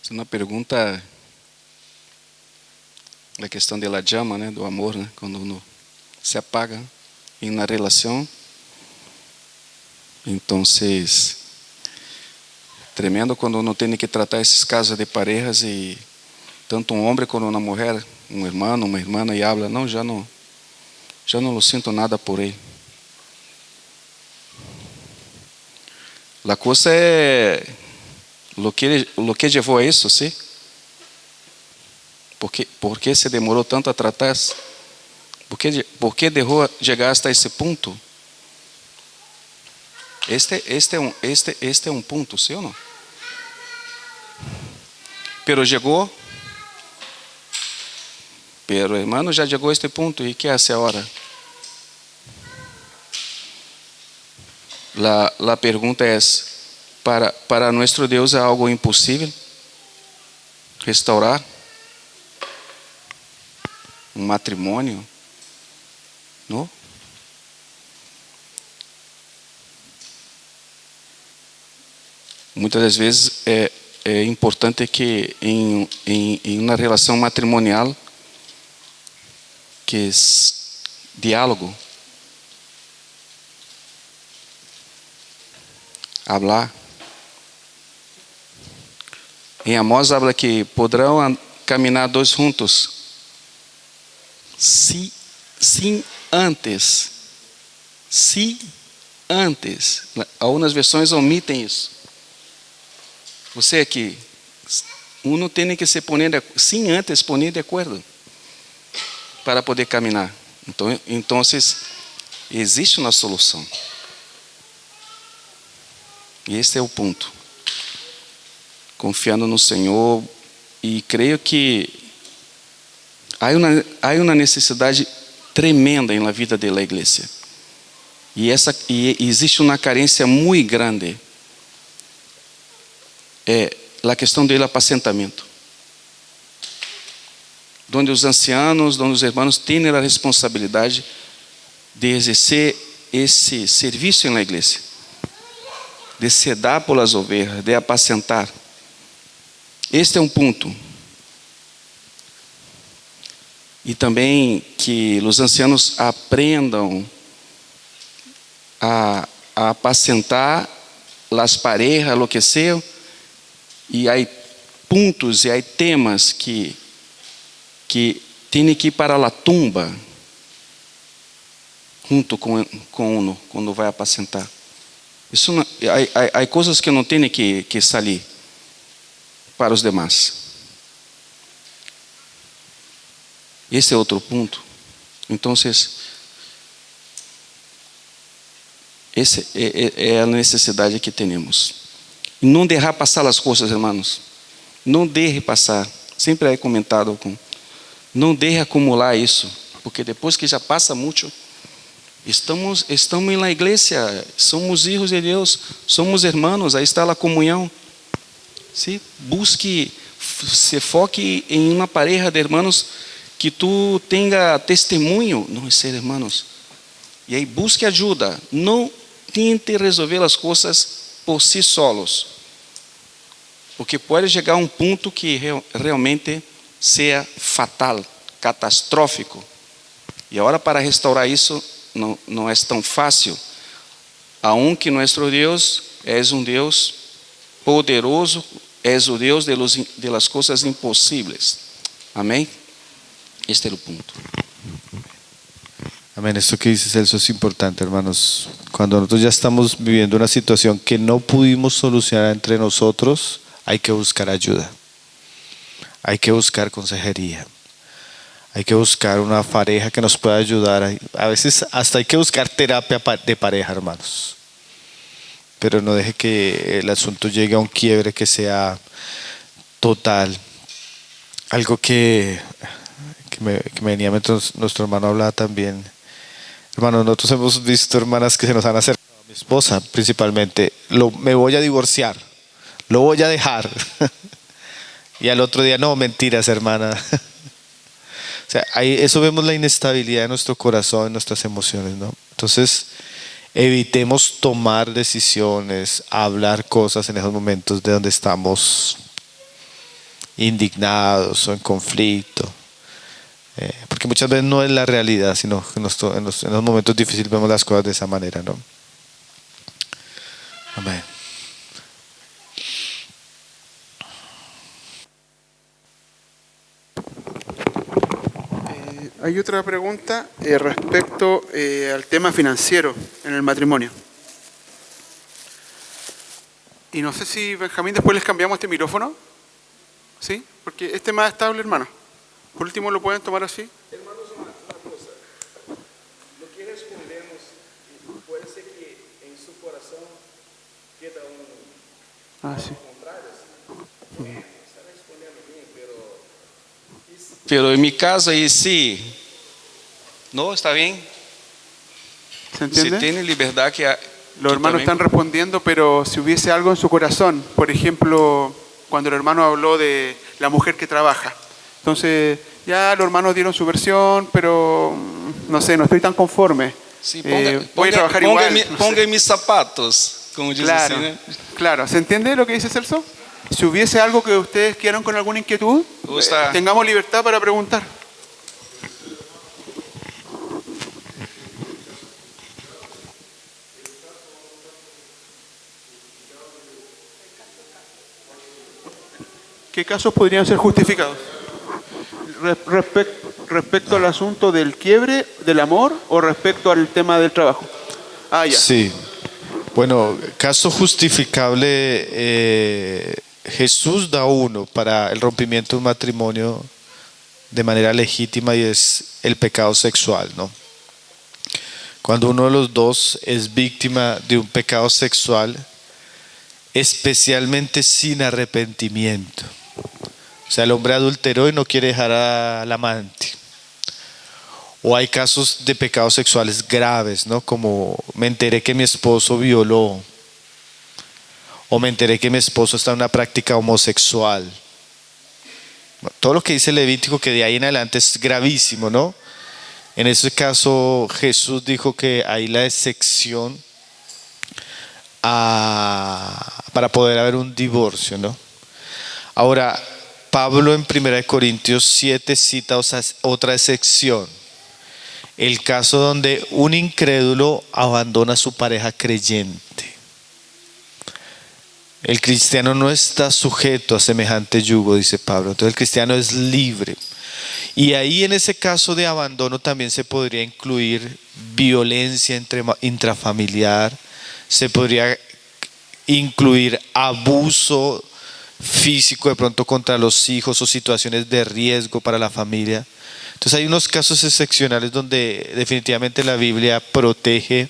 Es una pergunta, la questão de la llama, né, do amor, né, quando uno se apaga em uma relação. Então, tremendo quando uno tem que tratar esses casos de parejas e tanto um homem como uma mulher, um irmão, uma irmã, e habla, não, já não lo sinto nada por ele. La cosa é lo que levou a isso, ¿sí? ¿Por qué se demorou tanto a tratar? ¿Por qué dejó llegar hasta ese punto? Este es un punto, ¿sí o no? Pero llegó. Pero hermano, ya llegó a este punto. ¿Y qué hace ahora? La pregunta es, para nuestro Dios es algo imposible restaurar un matrimonio. ¿no? Muitas das vezes é importante que em uma relação matrimonial, que é diálogo, hablar. Em Amós habla que poderão caminhar dois juntos se antes. Algumas versões omitem isso. Você aqui, uno tem que se poner sem antes poner de acordo para poder caminhar. Então, existe uma solução. E esse é o ponto. Confiando no Senhor, e creio que há uma necessidade tremenda na vida da igreja. E existe uma carência muito grande. É a questão do apacentamento. Onde os ancianos, onde os irmãos têm a responsabilidade de exercer esse serviço na igreja, de se dar pelas ovelhas, de apacentar. Este é um ponto. E também que os ancianos aprendam a apacentar as parejas, lo que seja, e há pontos e há temas que tem que ir para a tumba junto com uno quando vai apacentar. Isso não, há coisas que não tem que sair para os demais. Esse é outro ponto. Então, essa é a necessidade que temos. E não deixar passar as coisas, irmãos. Não deixe passar. Sempre é comentado não deixe acumular isso, porque depois que já passa muito, estamos na igreja, somos filhos de Deus, somos irmãos, aí está a comunhão. Sim? Busque, se foque em uma pareja de irmãos que tu tenha testemunho, não ser irmãos. E aí busque ajuda. Não tente resolver as coisas por si solos, porque pode chegar a um ponto que realmente seja fatal, catastrófico. E agora para restaurar isso não é tão fácil. Aunque nosso Deus é um Deus poderoso, é o Deus de las coisas impossíveis. Amém? Este é o ponto. Amén. Esto que dice Celso es importante, hermanos. Cuando nosotros ya estamos viviendo una situación que no pudimos solucionar entre nosotros, hay que buscar ayuda. Hay que buscar consejería. Hay que buscar una pareja que nos pueda ayudar. A veces hasta hay que buscar terapia de pareja, hermanos. Pero no deje que el asunto llegue a un quiebre que sea total. Algo que me venía mientras nuestro hermano hablaba también. Hermanos, nosotros hemos visto hermanas que se nos han acercado a mi esposa principalmente. Me voy a divorciar, lo voy a dejar. Y al otro día, no, mentiras, hermana. O sea, eso vemos la inestabilidad de nuestro corazón, de nuestras emociones, ¿no? Entonces, evitemos tomar decisiones, hablar cosas en esos momentos de donde estamos indignados o en conflicto. Porque muchas veces no es la realidad, sino que en los momentos difíciles vemos las cosas de esa manera, ¿no? Amén. Hay otra pregunta respecto al tema financiero en el matrimonio. Y no sé si Benjamín después les cambiamos este micrófono. ¿Sí? Porque este es más estable, hermano. Por último, ¿lo pueden tomar así? Hermanos, una cosa. Lo que respondemos puede ser que en su corazón queda Sí. contrario. Está respondiendo bien, pero en mi caso ahí sí. ¿No? ¿Está bien? ¿Se entiende? Se tiene libertad que... Los hermanos están respondiendo, pero si hubiese algo en su corazón, por ejemplo, cuando el hermano habló de la mujer que trabaja, entonces ya los hermanos dieron su versión, pero no sé, no estoy tan conforme. Sí, voy a trabajar igual. No sé. ponga en mis zapatos, como dice Claro, así, ¿no? claro. ¿Se entiende lo que dice Celso? Si hubiese algo que ustedes quieran con alguna inquietud, Gusta. tengamos libertad para preguntar. ¿Qué casos podrían ser justificados? Respecto al asunto del quiebre del amor o respecto al tema del trabajo. Ah, ya. Sí. Bueno, caso justificable, Jesús da uno para el rompimiento de un matrimonio de manera legítima y es el pecado sexual, ¿no? Cuando uno de los dos es víctima de un pecado sexual, especialmente sin arrepentimiento. O sea, el hombre adulteró y no quiere dejar al amante. O hay casos de pecados sexuales graves, ¿no? Como me enteré que mi esposo violó. O me enteré que mi esposo está en una práctica homosexual. Todo lo que dice Levítico, que de ahí en adelante es gravísimo, ¿no? En ese caso Jesús dijo que hay la excepción para poder haber un divorcio, ¿no? Ahora, Pablo en 1 Corintios 7 cita otra excepción. El caso donde un incrédulo abandona a su pareja creyente. El cristiano no está sujeto a semejante yugo, dice Pablo. Entonces el cristiano es libre. Y ahí en ese caso de abandono también se podría incluir violencia intrafamiliar, se podría incluir abuso físico de pronto contra los hijos o situaciones de riesgo para la familia. Entonces hay unos casos excepcionales donde definitivamente la Biblia protege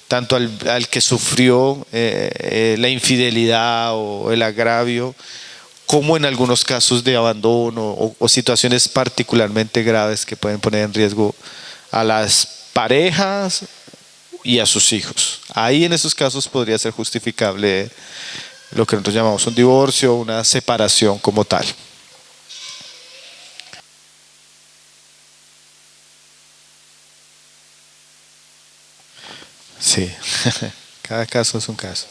tanto al que sufrió la infidelidad o el agravio, como en algunos casos de abandono o situaciones particularmente graves que pueden poner en riesgo a las parejas y a sus hijos. Ahí en esos casos podría ser justificable lo que nosotros llamamos un divorcio o una separación como tal. Sí, cada caso es un caso.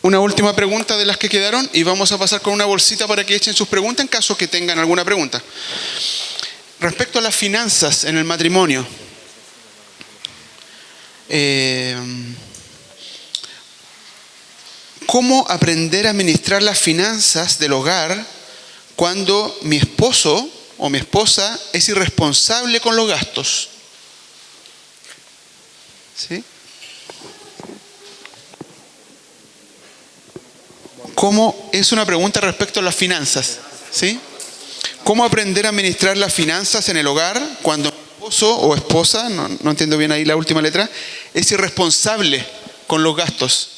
Una última pregunta de las que quedaron y vamos a pasar con una bolsita para que echen sus preguntas en caso que tengan alguna pregunta. Respecto a las finanzas en el matrimonio, ¿cómo aprender a administrar las finanzas del hogar cuando mi esposo o mi esposa es irresponsable con los gastos? ¿Sí? ¿Cómo? Es una pregunta respecto a las finanzas, ¿sí? ¿Cómo aprender a administrar las finanzas en el hogar cuando mi esposo o esposa, no entiendo bien ahí la última letra, es irresponsable con los gastos?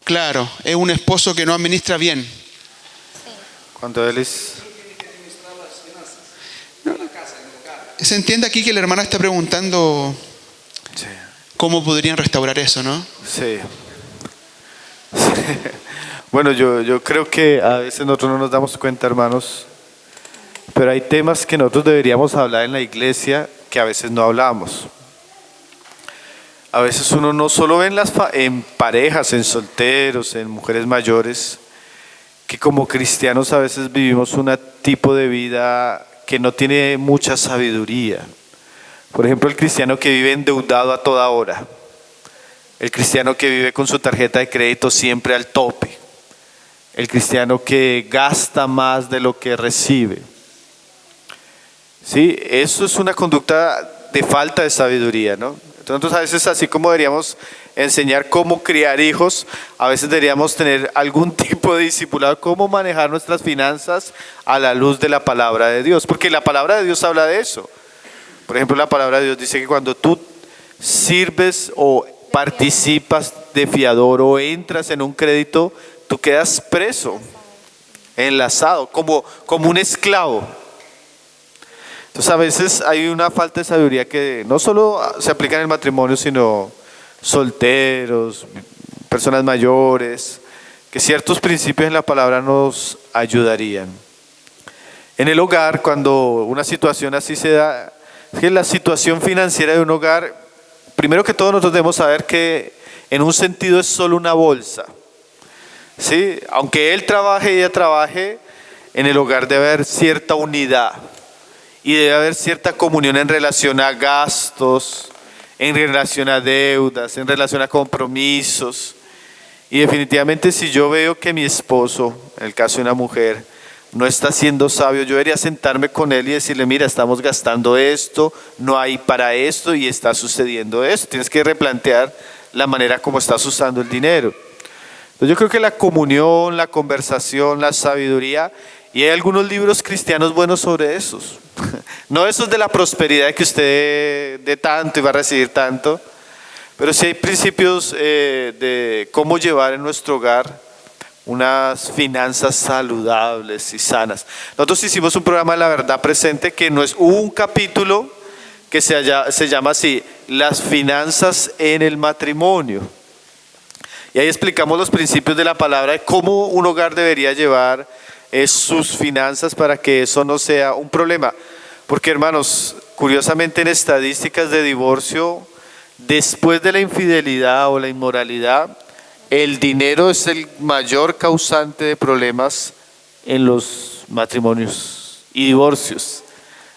Claro, es un esposo que no administra bien. Cuando él es... Se entiende aquí que la hermana está preguntando Sí. cómo podrían restaurar eso, ¿no? Sí. Bueno, yo creo que a veces nosotros no nos damos cuenta, hermanos, pero hay temas que nosotros deberíamos hablar en la iglesia que a veces no hablamos. A veces uno no solo ve en parejas, en solteros, en mujeres mayores, que como cristianos a veces vivimos un tipo de vida que no tiene mucha sabiduría. Por ejemplo, el cristiano que vive endeudado a toda hora. El cristiano que vive con su tarjeta de crédito siempre al tope. El cristiano que gasta más de lo que recibe. Sí, eso es una conducta de falta de sabiduría, ¿no? Entonces a veces, así como deberíamos enseñar cómo criar hijos, a veces deberíamos tener algún tipo de discipulado, cómo manejar nuestras finanzas a la luz de la palabra de Dios, porque la palabra de Dios habla de eso. Por ejemplo, la palabra de Dios dice que cuando tú sirves o participas de fiador o entras en un crédito, tú quedas preso, enlazado, como un esclavo. Entonces a veces hay una falta de sabiduría que no solo se aplica en el matrimonio, sino solteros, personas mayores, que ciertos principios en la palabra nos ayudarían. En el hogar, cuando una situación así se da, es que la situación financiera de un hogar, primero que todo nosotros debemos saber que en un sentido es solo una bolsa. ¿Sí? Aunque él trabaje y ella trabaje, en el hogar debe haber cierta unidad y debe haber cierta comunión en relación a gastos, en relación a deudas, en relación a compromisos. Y definitivamente si yo veo que mi esposo, en el caso de una mujer, no está siendo sabio, yo debería sentarme con él y decirle, mira, estamos gastando esto, no hay para esto y está sucediendo esto. Tienes que replantear la manera como estás usando el dinero. Entonces yo creo que la comunión, la conversación, la sabiduría, y hay algunos libros cristianos buenos sobre esos. No esos de la prosperidad que usted dé tanto y va a recibir tanto, pero sí hay principios de cómo llevar en nuestro hogar unas finanzas saludables y sanas. Nosotros hicimos un programa de La Verdad Presente que no es un capítulo que se llama así, las finanzas en el matrimonio. Y ahí explicamos los principios de la palabra de cómo un hogar debería llevar sus finanzas para que eso no sea un problema. Porque hermanos, curiosamente en estadísticas de divorcio, después de la infidelidad o la inmoralidad, el dinero es el mayor causante de problemas en los matrimonios y divorcios.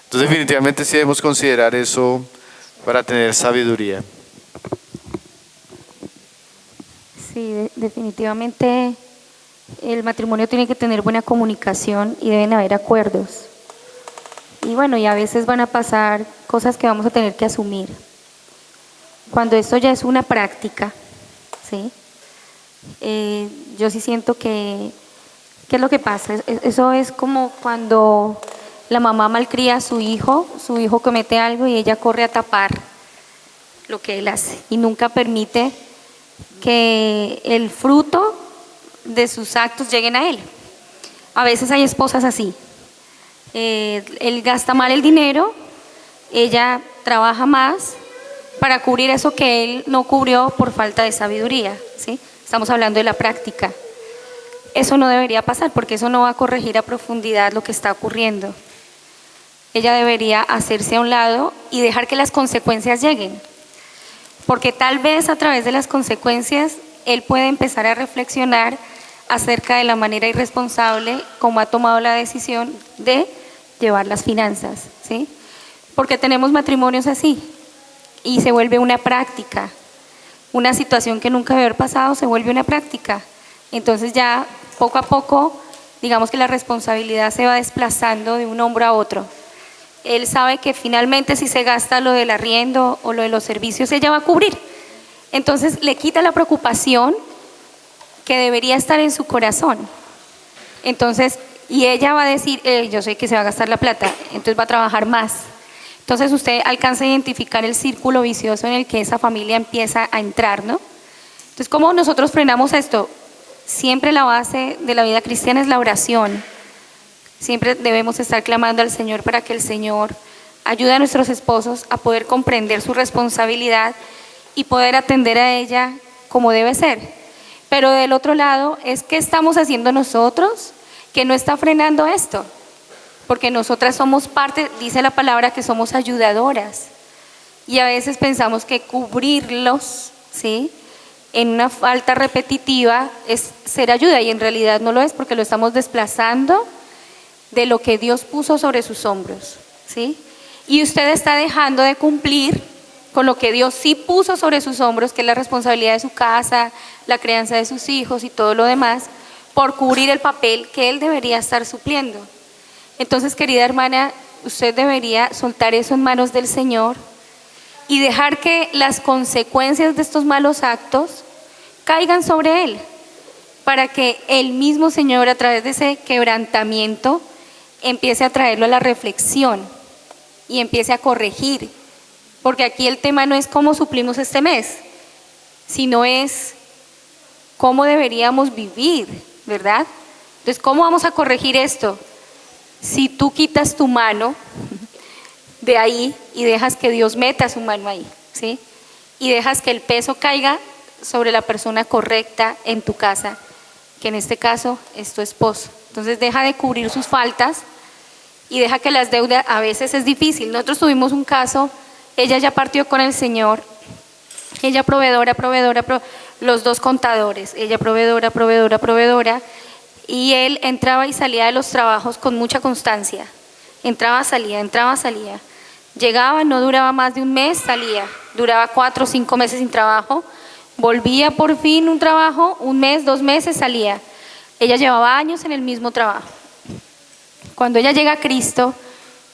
Entonces definitivamente sí debemos considerar eso para tener sabiduría. Sí, definitivamente el matrimonio tiene que tener buena comunicación y deben haber acuerdos. Y bueno, y a veces van a pasar cosas que vamos a tener que asumir. Cuando esto ya es una práctica, ¿sí? Yo sí siento que, ¿qué es lo que pasa? Eso es como cuando la mamá malcría a su hijo comete algo y ella corre a tapar lo que él hace y nunca permite que el fruto de sus actos lleguen a él. A veces hay esposas así. Él gasta mal el dinero, ella trabaja más para cubrir eso que él no cubrió por falta de sabiduría, ¿sí? Estamos hablando de la práctica. Eso no debería pasar porque eso no va a corregir a profundidad lo que está ocurriendo. Ella debería hacerse a un lado y dejar que las consecuencias lleguen, porque tal vez a través de las consecuencias él puede empezar a reflexionar acerca de la manera irresponsable como ha tomado la decisión de llevar las finanzas, ¿sí? Porque tenemos matrimonios así y se vuelve una práctica, una situación que nunca debe haber pasado se vuelve una práctica. Entonces ya poco a poco, digamos que la responsabilidad se va desplazando de un hombro a otro. Él sabe que finalmente si se gasta lo del arriendo o lo de los servicios, ella va a cubrir. Entonces le quita la preocupación que debería estar en su corazón. Entonces, y ella va a decir, yo sé que se va a gastar la plata, entonces va a trabajar más. Entonces usted alcanza a identificar el círculo vicioso en el que esa familia empieza a entrar, ¿no? Entonces, ¿cómo nosotros frenamos esto? Siempre la base de la vida cristiana es la oración. Siempre debemos estar clamando al Señor para que el Señor ayude a nuestros esposos a poder comprender su responsabilidad y poder atender a ella como debe ser. Pero del otro lado, es que estamos haciendo nosotros que no está frenando esto. Porque nosotras somos parte, dice la palabra, que somos ayudadoras. Y a veces pensamos que cubrirlos, ¿sí?, en una falta repetitiva es ser ayuda, y en realidad no lo es, porque lo estamos desplazando de lo que Dios puso sobre sus hombros, ¿sí? Y usted está dejando de cumplir con lo que Dios sí puso sobre sus hombros, que es la responsabilidad de su casa, la crianza de sus hijos y todo lo demás, por cubrir el papel que Él debería estar supliendo. Entonces, querida hermana, usted debería soltar eso en manos del Señor y dejar que las consecuencias de estos malos actos caigan sobre Él, para que el mismo Señor, a través de ese quebrantamiento, empiece a traerlo a la reflexión y empiece a corregir. Porque aquí el tema no es cómo suplimos este mes, sino es cómo deberíamos vivir, ¿verdad? Entonces, ¿cómo vamos a corregir esto? Si tú quitas tu mano de ahí y dejas que Dios meta su mano ahí, ¿sí? Y dejas que el peso caiga sobre la persona correcta en tu casa, que en este caso es tu esposo. Entonces deja de cubrir sus faltas y deja que las deudas, a veces es difícil. Nosotros tuvimos un caso, ella ya partió con el Señor, ella proveedora, los dos contadores, ella proveedora, y él entraba y salía de los trabajos con mucha constancia, entraba, salía, llegaba, no duraba más de un mes, salía, duraba 4 o 5 meses sin trabajo, volvía por fin un trabajo, 1 mes, 2 meses, salía. Ella llevaba años en el mismo trabajo. Cuando ella llega a Cristo,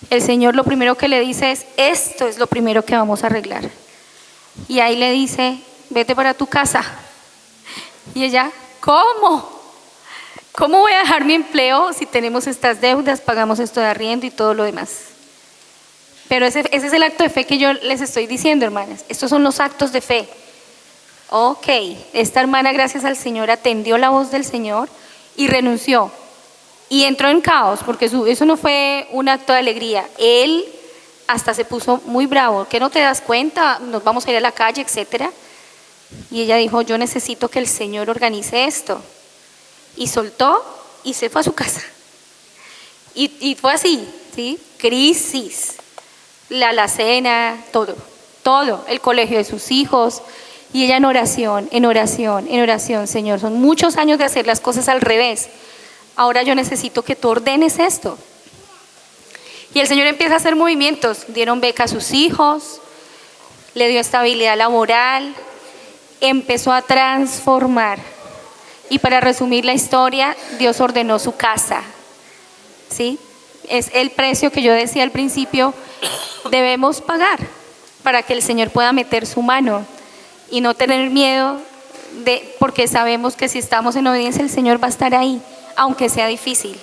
el Señor lo primero que le dice es, esto es lo primero que vamos a arreglar. Y ahí le dice, vete para tu casa. Y ella, ¿cómo? ¿Cómo voy a dejar mi empleo si tenemos estas deudas, pagamos esto de arriendo y todo lo demás? Pero ese es el acto de fe que yo les estoy diciendo, hermanas. Estos son los actos de fe. Ok, esta hermana, gracias al Señor, atendió la voz del Señor y renunció. Y entró en caos, porque eso no fue un acto de alegría. Él hasta se puso muy bravo. ¿Qué no te das cuenta? Nos vamos a ir a la calle, etcétera. Y ella dijo, yo necesito que el Señor organice esto. Y soltó y se fue a su casa. Y fue así, ¿sí? Crisis, la alacena, todo, el colegio de sus hijos. Y ella en oración, Señor, son muchos años de hacer las cosas al revés. Ahora yo necesito que tú ordenes esto. Y el Señor empieza a hacer movimientos. Dieron beca a sus hijos, le dio estabilidad laboral, empezó a transformar. Y para resumir la historia, Dios ordenó su casa, ¿sí? Es el precio que yo decía al principio, debemos pagar para que el Señor pueda meter su mano y no tener miedo, porque sabemos que si estamos en obediencia, el Señor va a estar ahí, aunque sea difícil.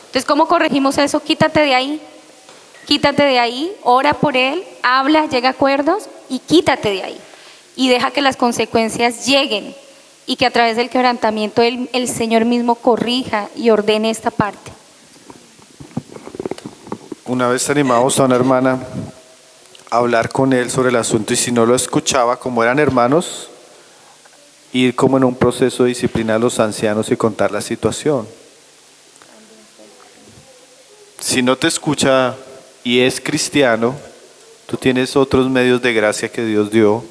Entonces, ¿cómo corregimos eso? Quítate de ahí, ora por él, habla, llega a acuerdos y quítate de ahí. Y deja que las consecuencias lleguen y que a través del quebrantamiento el Señor mismo corrija y ordene esta parte. Una vez animamos a una hermana a hablar con él sobre el asunto y si no lo escuchaba, como eran hermanos, ir como en un proceso de disciplinar a los ancianos y contar la situación. Si no te escucha y es cristiano, tú tienes otros medios de gracia que Dios dio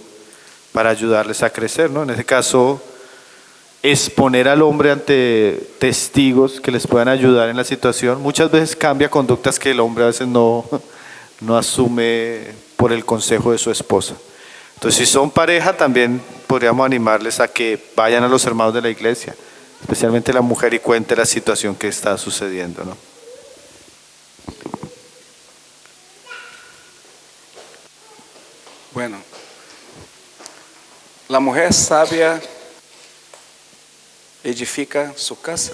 para ayudarles a crecer, ¿no? En ese caso, exponer al hombre ante testigos que les puedan ayudar en la situación. Muchas veces cambia conductas que el hombre a veces no asume por el consejo de su esposa. Entonces, si son pareja, también podríamos animarles a que vayan a los hermanos de la iglesia, especialmente la mujer, y cuente la situación que está sucediendo, ¿no? Bueno, la mujer sabia edifica su casa.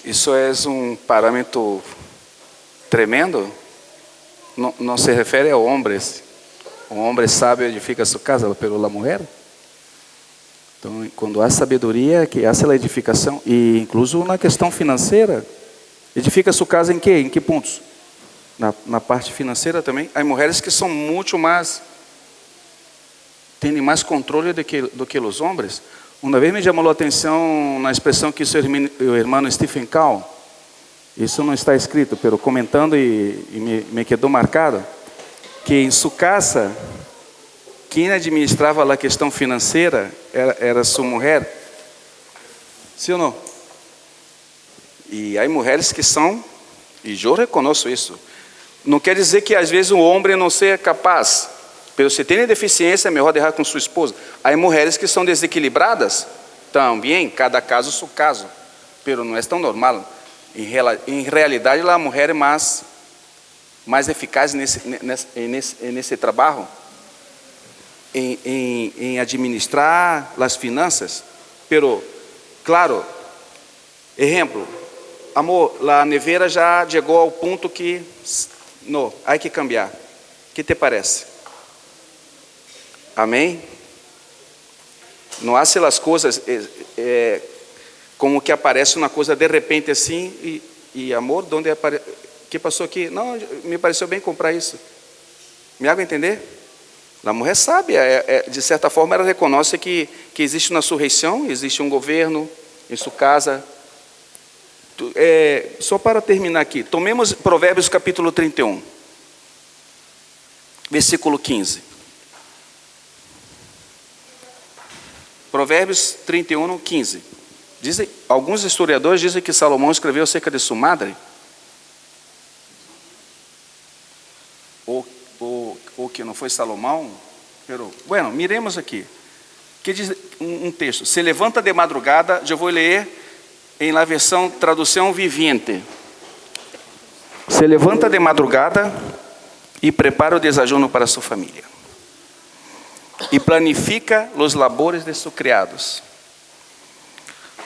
Isso é parâmetro tremendo. Não se refere a homens. O homem sábio edifica sua casa, pero a mulher. Então, quando há sabedoria, que hace a edificação, e incluso na questão financeira, edifica sua casa em quê? Em que pontos? Na parte financeira também. Há mulheres que são muito mais, têm mais controle do que os homens. Uma vez me chamou a atenção na expressão que o irmão Stephen Cowell, isso não está escrito, pero comentando e me quedou marcado, que em sua casa, quem administrava a questão financeira era sua mulher. Sim ou não? E há mulheres que são, e eu reconheço isso. Não quer dizer que às vezes o homem não seja capaz, pero se tem deficiência é melhor deixar com sua esposa. Há mulheres que são desequilibradas, também, cada caso é seu caso, pero não é tão normal. Em realidade, a mulher é mais eficaz nesse trabalho, em administrar as finanças. Pero, claro, exemplo, amor, a nevera já chegou ao ponto que não, há que cambiar. O que te parece? Amém? Não hace as coisas como que aparece uma coisa de repente assim e amor, onde que passou aqui? Não, me pareceu bem comprar isso. Me hago entender? A mulher sabe, de certa forma ela reconhece que existe uma surreição, existe um governo em sua casa. Só para terminar aqui, tomemos Provérbios capítulo 31, versículo 15. Provérbios 31, 15. Alguns historiadores dizem que Salomão escreveu acerca de sua madre. Ou que não foi Salomão. Bueno, miremos aqui. Que diz um texto. Se levanta de madrugada, eu vou ler em la versão tradução viviente. Se levanta de madrugada e prepara o desajuno para sua família. E planifica os labores de seus criados.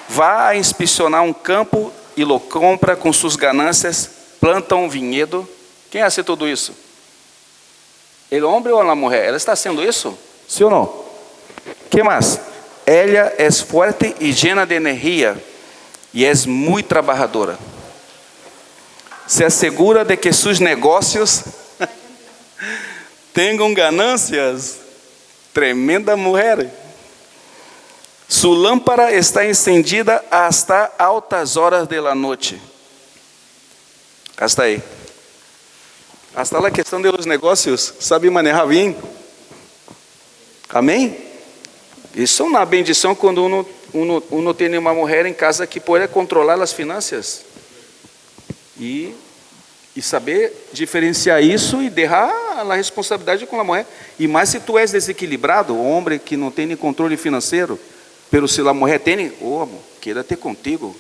Vá a inspecionar um campo e lo compra com suas ganâncias, planta um vinhedo. Quem hace tudo isso? El homem ou a mulher? Ela está haciendo isso? Sim ou não? Que mais? Ela é forte e llena de energia e é muito trabalhadora. Se assegura de que seus negócios tenham ganâncias. Tremenda mulher. Sua lâmpada está encendida hasta altas horas da noite. Hasta aí. Hasta a questão dos negócios, sabe manejar bem. Amém? Isso é uma bendição quando uno tem uma mulher em casa que pode controlar as finanças. E saber diferenciar isso e deixar a responsabilidade com a mulher. E mais se tu és desequilibrado, o homem que não tem nem controle financeiro, pero se a mulher tem, amor, quédate contigo.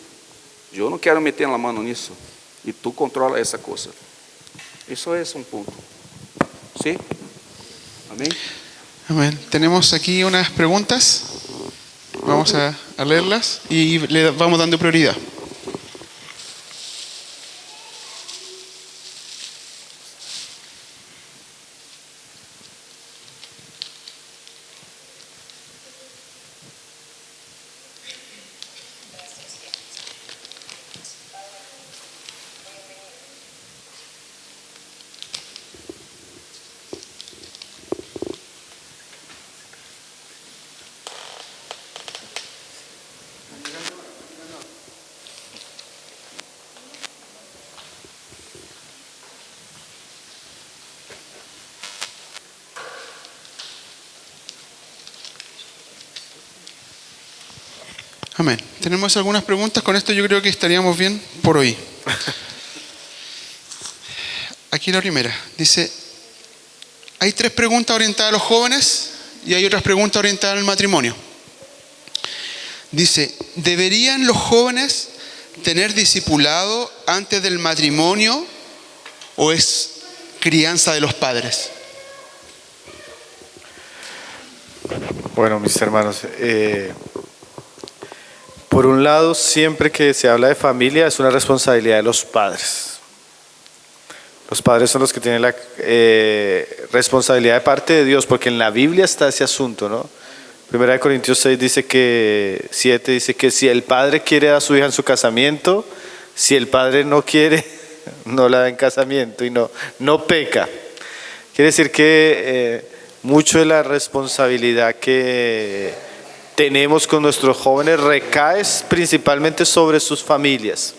Eu não quero meter a mão nisso. E tu controla essa coisa. Isso é um ponto. ¿Sí? Amén. Amén. Tenemos aquí unas preguntas. Vamos a leerlas y le vamos dando prioridad. Amén. Tenemos algunas preguntas. Con esto yo creo que estaríamos bien por hoy. Aquí la primera. Dice, hay 3 preguntas orientadas a los jóvenes y hay otras preguntas orientadas al matrimonio. Dice, ¿deberían los jóvenes tener discipulado antes del matrimonio o es crianza de los padres? Bueno, mis hermanos, por un lado, siempre que se habla de familia es una responsabilidad de los padres. Los padres son los que tienen la responsabilidad de parte de Dios, porque en la Biblia está ese asunto, ¿no? 1 Corintios 6 dice que 7 dice que si el padre quiere a su hija en su casamiento, si el padre no quiere, no la da en casamiento y no peca. Quiere decir que mucho de la responsabilidad que tenemos con nuestros jóvenes recae principalmente sobre sus familias.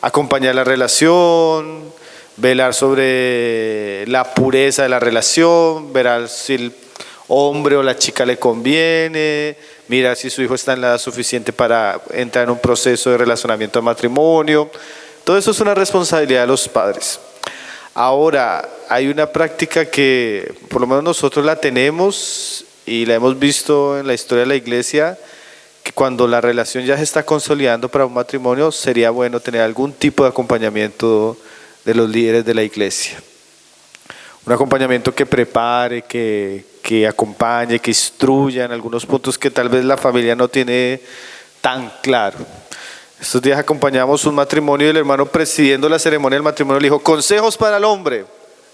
Acompañar la relación, velar sobre la pureza de la relación, ver si el hombre o la chica le conviene, mirar si su hijo está en la edad suficiente para entrar en un proceso de relacionamiento de matrimonio. Todo eso es una responsabilidad de los padres. Ahora, hay una práctica que por lo menos nosotros la tenemos y la hemos visto en la historia de la iglesia, que cuando la relación ya se está consolidando para un matrimonio, sería bueno tener algún tipo de acompañamiento de los líderes de la iglesia. Un acompañamiento que prepare, que acompañe, que instruya en algunos puntos que tal vez la familia no tiene tan claro. Estos días acompañamos un matrimonio y el hermano presidiendo la ceremonia del matrimonio le dijo, consejos para el hombre,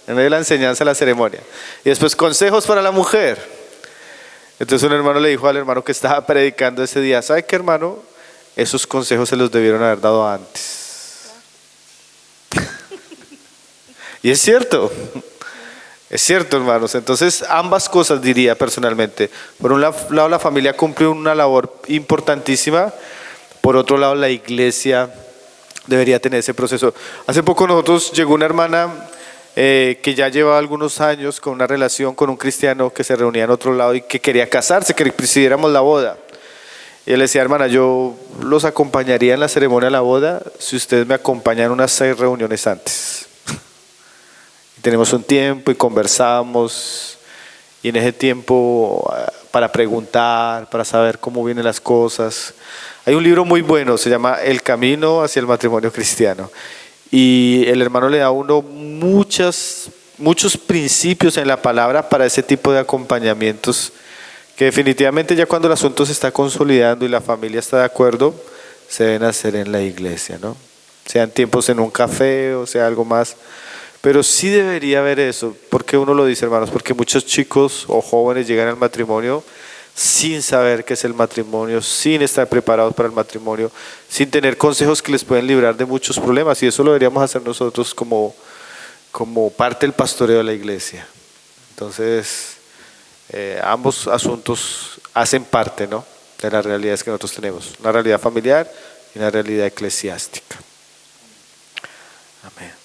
en medio de la enseñanza de la ceremonia. Y después, consejos para la mujer. Entonces un hermano le dijo al hermano que estaba predicando ese día, ¿sabe qué, hermano? Esos consejos se los debieron haber dado antes. Y es cierto, hermanos. Entonces ambas cosas diría personalmente. Por un lado la familia cumple una labor importantísima, por otro lado la iglesia debería tener ese proceso. Hace poco nosotros llegó una hermana que ya llevaba algunos años con una relación con un cristiano que se reunía en otro lado y que quería casarse, que presidiéramos la boda. Y él decía, hermana, yo los acompañaría en la ceremonia de la boda si ustedes me acompañan unas 6 reuniones antes. Y tenemos un tiempo y conversamos, y en ese tiempo para preguntar, para saber cómo vienen las cosas. Hay un libro muy bueno, se llama El camino hacia el matrimonio cristiano. Y el hermano le da a uno muchos principios en la palabra para ese tipo de acompañamientos, que definitivamente ya cuando el asunto se está consolidando y la familia está de acuerdo, se deben hacer en la iglesia, ¿no? Sean tiempos en un café o sea algo más. Pero sí debería haber eso. ¿Por qué uno lo dice, hermanos? Porque muchos chicos o jóvenes llegan al matrimonio sin saber qué es el matrimonio, sin estar preparados para el matrimonio, sin tener consejos que les pueden librar de muchos problemas, y eso lo deberíamos hacer nosotros como parte del pastoreo de la iglesia. Entonces, ambos asuntos hacen parte, ¿no?, de las realidades que nosotros tenemos, una realidad familiar y una realidad eclesiástica. Amén.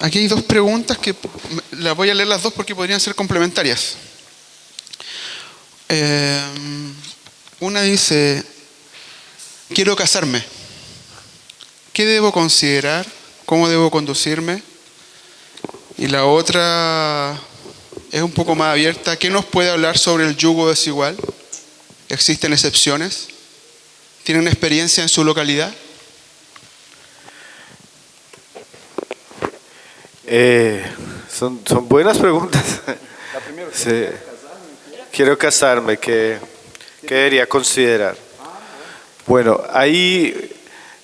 Aquí hay 2 preguntas que las voy a leer las 2 porque podrían ser complementarias. Una dice, quiero casarme. ¿Qué debo considerar? ¿Cómo debo conducirme? Y la otra es un poco más abierta. ¿Qué nos puede hablar sobre el yugo desigual? ¿Existen excepciones? ¿Tienen experiencia en su localidad? Son buenas preguntas. Sí. Quiero casarme, ¿qué debería considerar? Bueno, ahí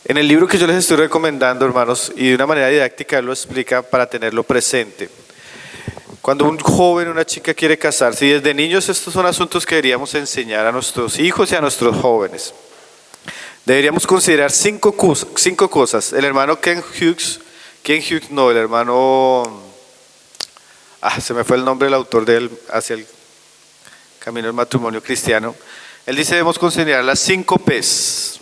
en el libro que yo les estoy recomendando, hermanos, y de una manera didáctica él lo explica para tenerlo presente. Cuando un joven, una chica quiere casarse, y desde niños estos son asuntos que deberíamos enseñar a nuestros hijos y a nuestros jóvenes. Deberíamos considerar 5 cosas. El hermano el hermano, se me fue el nombre del autor de él, hacia el camino del matrimonio cristiano. Él dice, debemos considerar las 5 P's.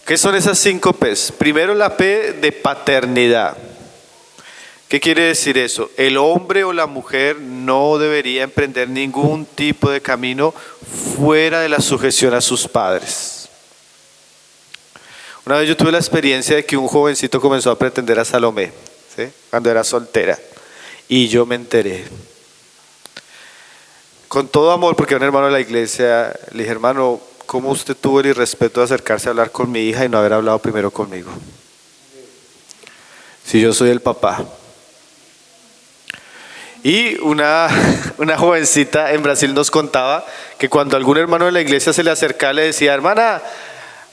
¿Qué son esas 5 P's? Primero, la P de paternidad. ¿Qué quiere decir eso? El hombre o la mujer no debería emprender ningún tipo de camino fuera de la sujeción a sus padres. Una vez yo tuve la experiencia de que un jovencito comenzó a pretender a Salomé, ¿sí?, cuando era soltera, y yo me enteré. Con todo amor, porque era un hermano de la iglesia, le dije, hermano, ¿cómo usted tuvo el irrespeto de acercarse a hablar con mi hija y no haber hablado primero conmigo? Si yo soy el papá. Y una jovencita en Brasil nos contaba que cuando algún hermano de la iglesia se le acercaba, le decía, hermana,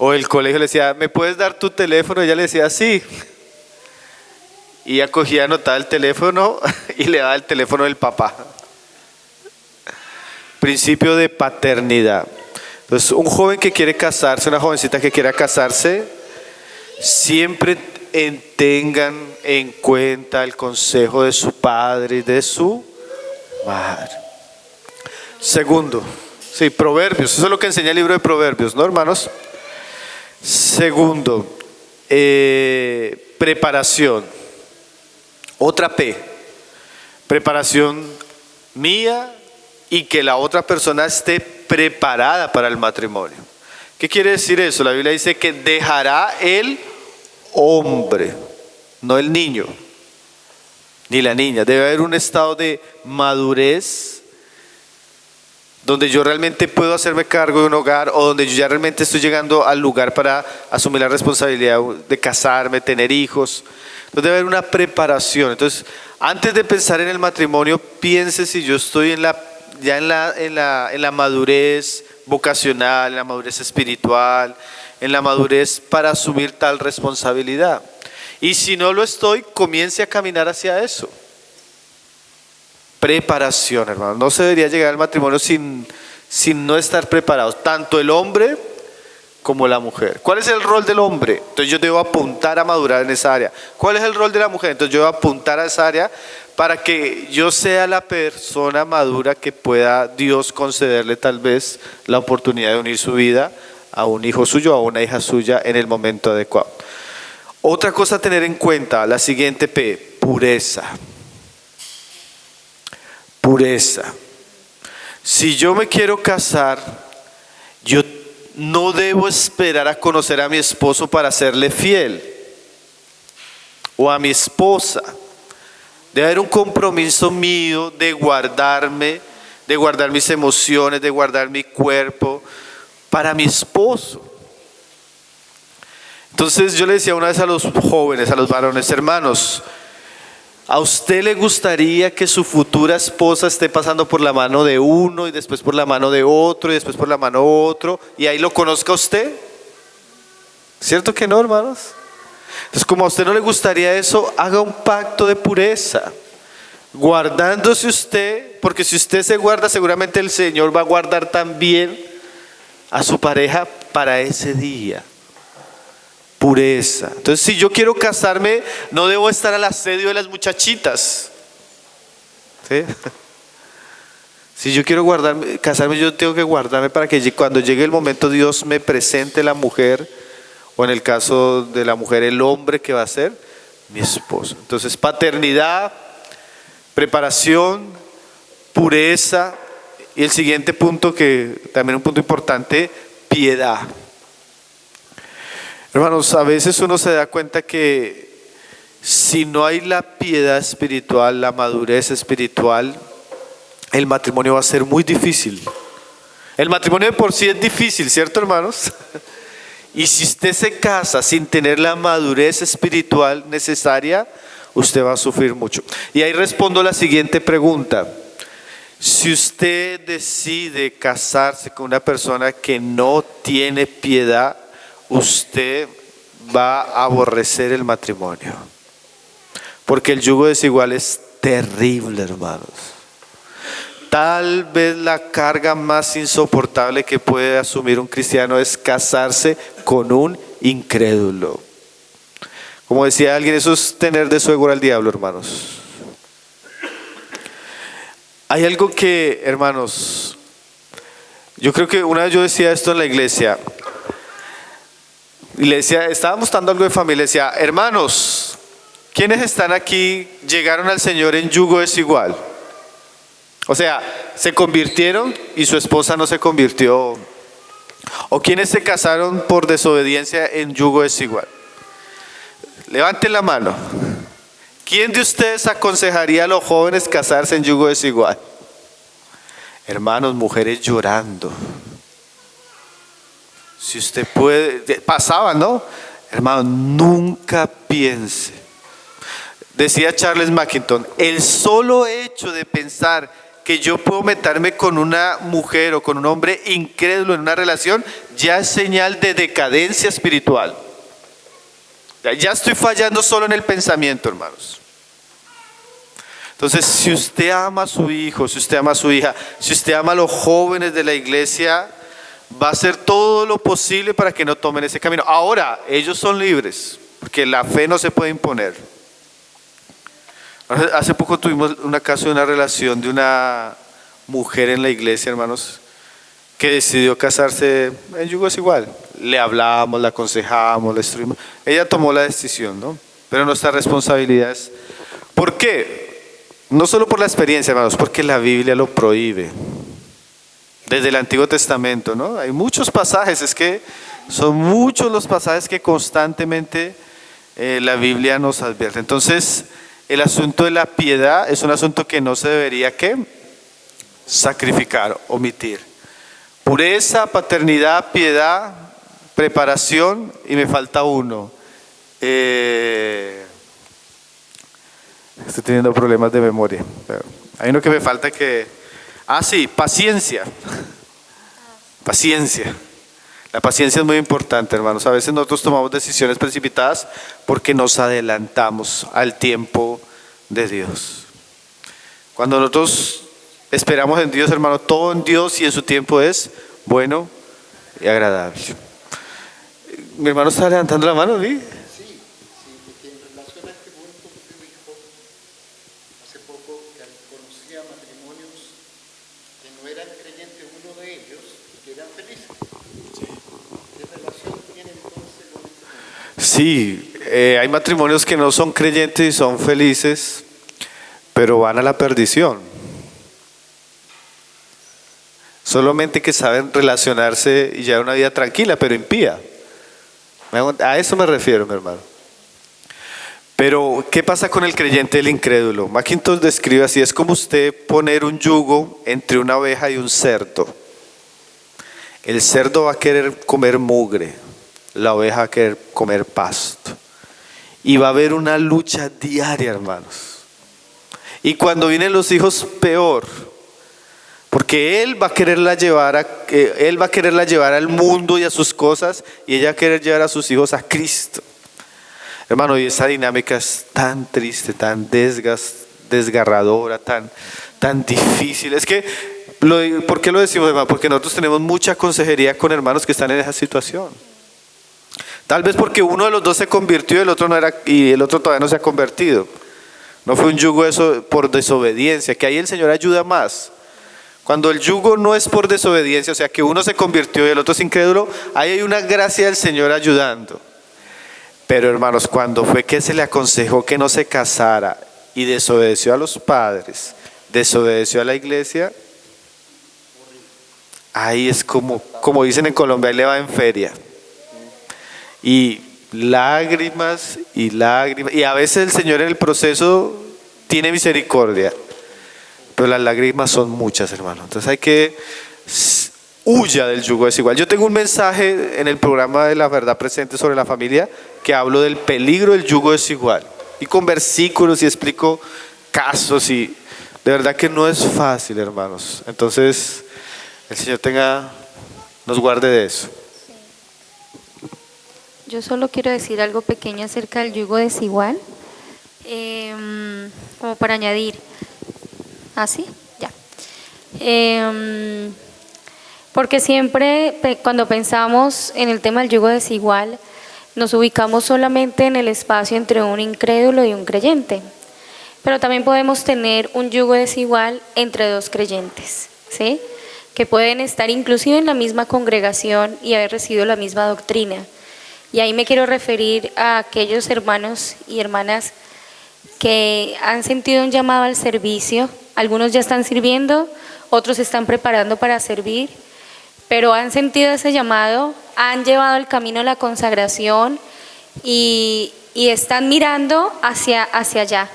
o el colegio le decía, ¿me puedes dar tu teléfono? Y ella le decía, sí. Y ella cogía, anotaba el teléfono y le daba el teléfono del papá. Principio de paternidad. Entonces, un joven que quiere casarse, una jovencita que quiera casarse, siempre tengan en cuenta el consejo de su padre y de su madre. Segundo, sí, Proverbios, eso es lo que enseña el libro de Proverbios, ¿no, hermanos? Segundo, preparación. Otra P, preparación mía y que la otra persona esté preparada para el matrimonio. ¿Qué quiere decir eso? La Biblia dice que dejará el hombre, no el niño, ni la niña. Debe haber un estado de madurez donde yo realmente puedo hacerme cargo de un hogar, o donde yo ya realmente estoy llegando al lugar para asumir la responsabilidad de casarme, tener hijos. Entonces debe haber una preparación. Entonces, antes de pensar en el matrimonio, piense si yo estoy en la madurez vocacional, en la madurez espiritual, en la madurez para asumir tal responsabilidad. Y si no lo estoy, comience a caminar hacia eso. Preparación, hermano. No se debería llegar al matrimonio sin no estar preparados, tanto el hombre como la mujer. ¿Cuál es el rol del hombre? Entonces yo debo apuntar a madurar en esa área. ¿Cuál es el rol de la mujer? Entonces yo debo apuntar a esa área para que yo sea la persona madura que pueda Dios concederle tal vez la oportunidad de unir su vida a un hijo suyo, a una hija suya en el momento adecuado. Otra cosa a tener en cuenta, la siguiente P, pureza. Pureza. Si yo me quiero casar, yo no debo esperar a conocer a mi esposo para serle fiel o a mi esposa. Debe haber un compromiso mío de guardarme, de guardar mis emociones, de guardar mi cuerpo para mi esposo. Entonces yo le decía una vez a los jóvenes, a los varones, hermanos, ¿a usted le gustaría que su futura esposa esté pasando por la mano de uno y después por la mano de otro y después por la mano de otro y ahí lo conozca usted? ¿Cierto que no, hermanos? Entonces, como a usted no le gustaría eso, haga un pacto de pureza, guardándose usted, porque si usted se guarda, seguramente el Señor va a guardar también a su pareja para ese día. Pureza. Entonces, si yo quiero casarme, no debo estar al asedio de las muchachitas. ¿Sí? Si yo quiero casarme, yo tengo que guardarme para que cuando llegue el momento Dios me presente la mujer, o en el caso de la mujer, el hombre que va a ser mi esposo. Entonces, paternidad, preparación, pureza, y el siguiente punto, que también un punto importante, piedad. Hermanos, a veces uno se da cuenta que si no hay la piedad espiritual, la madurez espiritual, el matrimonio va a ser muy difícil. El matrimonio de por sí es difícil, ¿cierto, hermanos? Y si usted se casa sin tener la madurez espiritual necesaria, usted va a sufrir mucho. Y ahí respondo la siguiente pregunta. Si usted decide casarse con una persona que no tiene piedad, usted va a aborrecer el matrimonio, porque el yugo desigual es terrible, hermanos. Tal vez la carga más insoportable que puede asumir un cristiano es casarse con un incrédulo. Como decía alguien, eso es tener de suegro al diablo, hermanos. Hay algo que, hermanos, yo creo que una vez yo decía esto en la iglesia. Y le decía, estaba mostrando algo de familia, le decía, hermanos, ¿quiénes están aquí llegaron al Señor en yugo desigual? O sea, se convirtieron y su esposa no se convirtió. ¿O quiénes se casaron por desobediencia en yugo desigual? Levanten la mano. ¿Quién de ustedes aconsejaría a los jóvenes casarse en yugo desigual? Hermanos, mujeres llorando. Si usted puede, pasaba, ¿no? Hermano, nunca piense. Decía Charles Mackington, el solo hecho de pensar que yo puedo meterme con una mujer o con un hombre incrédulo en una relación, ya es señal de decadencia espiritual. Ya estoy fallando solo en el pensamiento, hermanos. Entonces, si usted ama a su hijo, si usted ama a su hija, si usted ama a los jóvenes de la iglesia, va a hacer todo lo posible para que no tomen ese camino. Ahora, ellos son libres, porque la fe no se puede imponer. Hace poco tuvimos un caso de una relación de una mujer en la iglesia, hermanos, que decidió casarse en yugo desigual. Le hablamos, la aconsejamos, la instruimos. Ella tomó la decisión, ¿no? Pero nuestra responsabilidad es, ¿por qué? No solo por la experiencia, hermanos, porque la Biblia lo prohíbe. Desde el Antiguo Testamento, ¿no? Hay muchos pasajes, es que son muchos los pasajes que constantemente la Biblia nos advierte. Entonces, el asunto de la piedad es un asunto que no se debería, ¿qué? Sacrificar, omitir. Pureza, paternidad, piedad, preparación, y me falta uno. Estoy teniendo problemas de memoria. Hay uno que me falta que... sí, paciencia. Paciencia. La paciencia es muy importante, hermanos. A veces nosotros tomamos decisiones precipitadas porque nos adelantamos al tiempo de Dios. Cuando nosotros esperamos en Dios, hermano, todo en Dios y en su tiempo es bueno y agradable. Mi hermano está levantando la mano, ¿sí? Sí, porque en relación a este punto que usted dijo hace poco, que conocía matrimonios que no eran creyentes uno de ellos y que eran felices. ¿Qué relación tiene entonces con este punto? Sí, hay matrimonios que no son creyentes y son felices, pero van a la perdición. Solamente que saben relacionarse y llevar una vida tranquila, pero impía. A eso me refiero, mi hermano. Pero, ¿qué pasa con el creyente y el incrédulo? McIntosh describe así: es como usted poner un yugo entre una oveja y un cerdo. El cerdo va a querer comer mugre, la oveja va a querer comer pasto. Y va a haber una lucha diaria, hermanos. Y cuando vienen los hijos, peor. Porque él va a quererla llevar al mundo y a sus cosas, y ella va a querer llevar a sus hijos a Cristo. Hermano, y esa dinámica es tan triste, tan desgarradora, tan difícil. Es que, ¿por qué lo decimos, hermano? Porque nosotros tenemos mucha consejería con hermanos que están en esa situación. Tal vez porque uno de los dos se convirtió y el otro no era, y el otro todavía no se ha convertido. No fue un yugo eso por desobediencia, que ahí el Señor ayuda más. Cuando el yugo no es por desobediencia, o sea que uno se convirtió y el otro es incrédulo, ahí hay una gracia del Señor ayudando. Pero hermanos, cuando fue que se le aconsejó que no se casara y desobedeció a los padres, desobedeció a la iglesia, ahí es como dicen en Colombia, ahí le va en feria. Y lágrimas y lágrimas. Y a veces el Señor en el proceso tiene misericordia, pero las lágrimas son muchas, hermano. Entonces hay que huya del yugo desigual. Yo tengo un mensaje en el programa de La Verdad Presente sobre la familia que hablo del peligro del yugo desigual. Y con versículos y explico casos, y de verdad que no es fácil, hermanos. Entonces el Señor nos guarde de eso. Yo solo quiero decir algo pequeño acerca del yugo desigual, como para añadir. ¿Ah, sí? Ya. Porque siempre cuando pensamos en el tema del yugo desigual, nos ubicamos solamente en el espacio entre un incrédulo y un creyente. Pero también podemos tener un yugo desigual entre dos creyentes, ¿sí? Que pueden estar inclusive en la misma congregación y haber recibido la misma doctrina. Y ahí me quiero referir a aquellos hermanos y hermanas que han sentido un llamado al servicio. Algunos ya están sirviendo, otros se están preparando para servir, pero han sentido ese llamado, han llevado el camino de la consagración y están mirando hacia allá,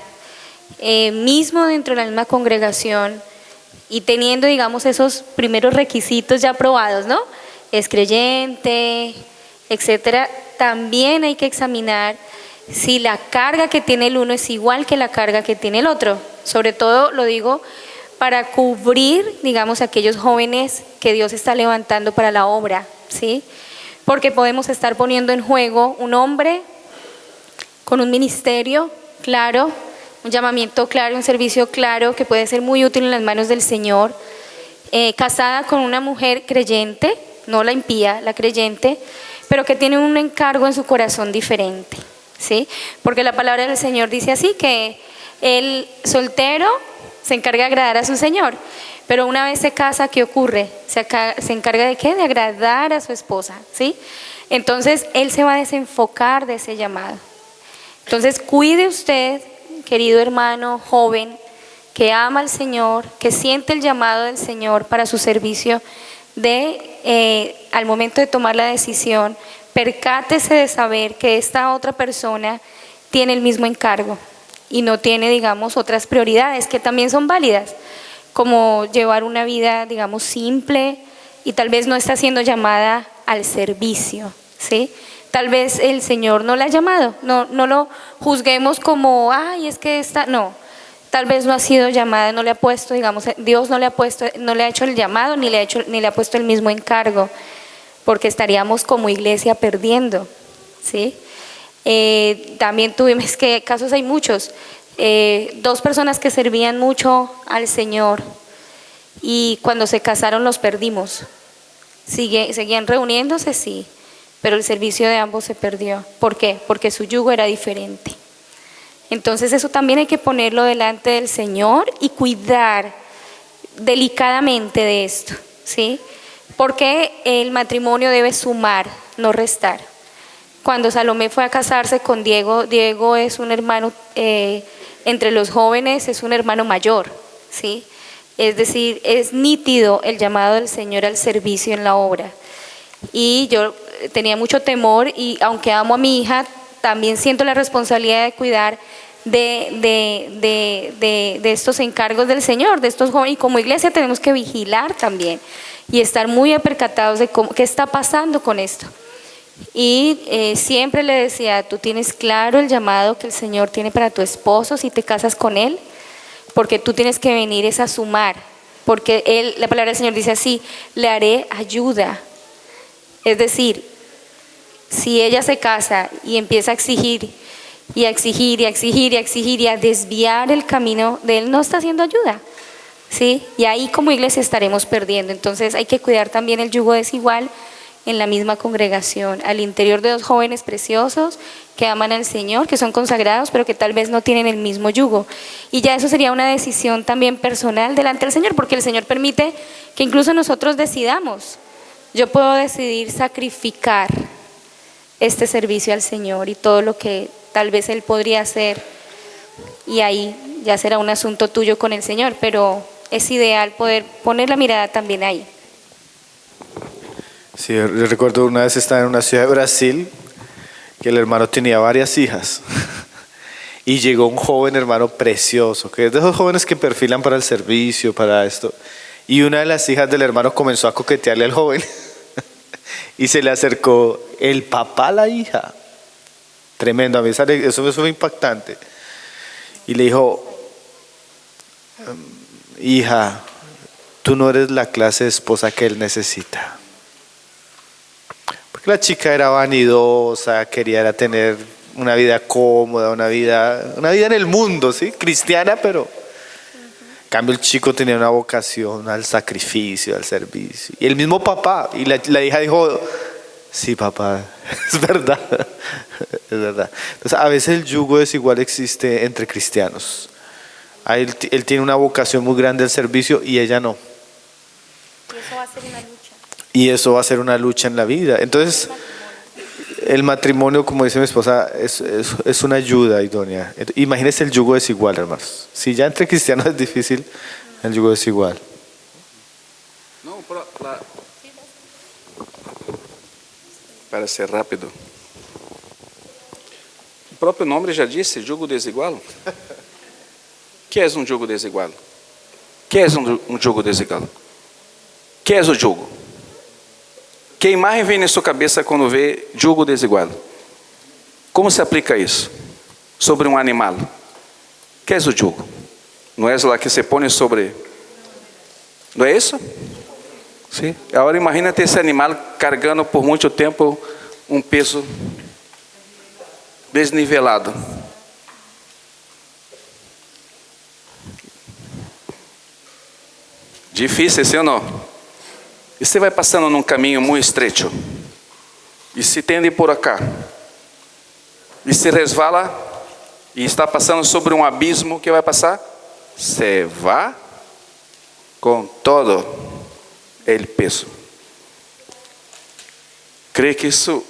mismo dentro de la misma congregación y teniendo, digamos, esos primeros requisitos ya aprobados, ¿no? Es creyente, etcétera. También hay que examinar si la carga que tiene el uno es igual que la carga que tiene el otro. Sobre todo lo digo para cubrir, digamos, aquellos jóvenes que Dios está levantando para la obra, ¿sí? Porque podemos estar poniendo en juego un hombre con un ministerio claro, un llamamiento claro, un servicio claro que puede ser muy útil en las manos del Señor, casada con una mujer creyente, no la impía, la creyente, pero que tiene un encargo en su corazón diferente, ¿sí? Porque la palabra del Señor dice así, que el soltero se encarga de agradar a su Señor, pero una vez se casa, ¿qué ocurre? Se encarga de ¿qué? De agradar a su esposa, ¿sí? Entonces, él se va a desenfocar de ese llamado. Entonces, cuide usted, querido hermano joven, que ama al Señor, que siente el llamado del Señor para su servicio, al momento de tomar la decisión, percátese de saber que esta otra persona tiene el mismo encargo y no tiene, digamos, otras prioridades que también son válidas, como llevar una vida, digamos, simple y tal vez no está siendo llamada al servicio, ¿sí? Tal vez el Señor no la ha llamado, no lo juzguemos como, ay, es que no. Tal vez no ha sido llamada, no le ha puesto, digamos, Dios no le ha hecho el llamado ni le ha puesto el mismo encargo, porque estaríamos como iglesia perdiendo, ¿sí? También tuvimos casos hay muchos, dos personas que servían mucho al Señor y cuando se casaron los perdimos. Seguían reuniéndose, sí, pero el servicio de ambos se perdió. ¿Por qué? Porque su yugo era diferente. Entonces eso también hay que ponerlo delante del Señor y cuidar delicadamente de esto, ¿sí? Porque el matrimonio debe sumar, no restar. Cuando Salomé fue a casarse con Diego, Diego es un hermano, entre los jóvenes es un hermano mayor, ¿sí? Es decir, es nítido el llamado del Señor al servicio en la obra. Y yo tenía mucho temor y aunque amo a mi hija, también siento la responsabilidad de cuidar de estos encargos del Señor, de estos jóvenes. Y como iglesia tenemos que vigilar también y estar muy apercatados de qué está pasando con esto. Y siempre le decía, tú tienes claro el llamado que el Señor tiene para tu esposo si te casas con él, porque tú tienes que venir es a sumar, porque la palabra del Señor dice así, le haré ayuda. Es decir, si ella se casa y empieza a exigir y a exigir y a exigir y a exigir y a desviar el camino de él, no está haciendo ayuda, ¿sí? Y ahí como iglesia estaremos perdiendo. Entonces hay que cuidar también el yugo desigual en la misma congregación, al interior de dos jóvenes preciosos que aman al Señor, que son consagrados, pero que tal vez no tienen el mismo yugo. Y ya eso sería una decisión también personal delante del Señor, porque el Señor permite que incluso nosotros decidamos. Yo puedo decidir sacrificar este servicio al Señor y todo lo que tal vez Él podría hacer, y ahí ya será un asunto tuyo con el Señor, pero es ideal poder poner la mirada también ahí. Sí, yo recuerdo una vez estaba en una ciudad de Brasil que el hermano tenía varias hijas y llegó un joven hermano precioso, que es de esos jóvenes que perfilan para el servicio, para esto, y una de las hijas del hermano comenzó a coquetearle al joven y se le acercó el papá a la hija. Tremendo, a mí eso fue impactante. Y le dijo, hija, tú no eres la clase de esposa que él necesita. Porque la chica era vanidosa, quería tener una vida cómoda, una vida en el mundo, ¿sí? Cristiana, pero en cambio el chico tenía una vocación al sacrificio, al servicio. Y el mismo papá, y la hija dijo, sí, papá, es verdad, es verdad. Entonces, a veces el yugo desigual existe entre cristianos. Él tiene una vocación muy grande al servicio y ella no. Y eso va a ser una lucha. Y eso va a ser una lucha en la vida. Entonces, el matrimonio, como dice mi esposa, es una ayuda idónea. Imagínense el yugo desigual, hermanos. Si ya entre cristianos es difícil, el yugo desigual. No, para ser rápido. O próprio nome já disse, jugo desigual. O que é um jugo desigual? O que é um jugo desigual? O que é o jugo? Que imagem vem na sua cabeça quando vê jugo desigual? Como se aplica isso? Sobre um animal. O que é o jugo? Não é lá que se põe sobre... Não é isso? Sim. Agora imagina ter esse animal carregando por muito tempo um peso desnivelado. Difícil, sim ou não? E você vai passando num caminho muito estreito e se tende por acá e se resvala e está passando sobre um abismo, que vai passar? Você vai com todo o peso. Creio que isso,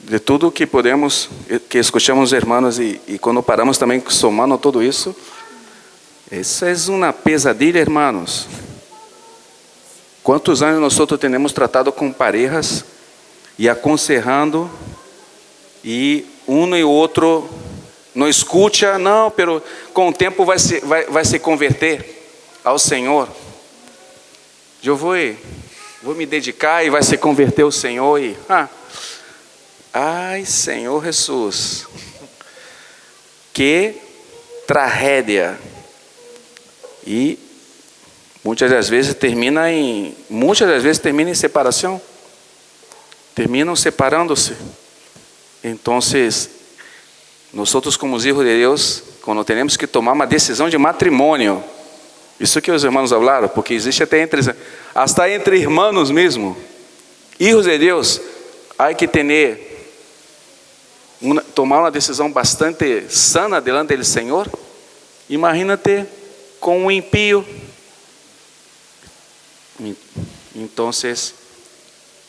de tudo que podemos, que escutamos irmãos e quando paramos também somando tudo isso, isso é uma pesadilha, irmãos. Quantos anos nós temos tratado com parejas e aconselhando e um e outro não escuta, não, pero com o tempo vai se converter ao Senhor. Eu vou me dedicar e vai se converter ao Senhor e ai, Senhor Jesus, que tragédia. E muitas das vezes termina em separação. Terminam separando-se. Então, nós como hijos de Deus quando temos que tomar uma decisão de matrimônio. Isso que os irmãos falaram, porque existe até hasta entre irmãos mesmo. Hijos de Deus, há que tomar uma decisão bastante sana delante do Senhor. Imagínate com um impío. Então,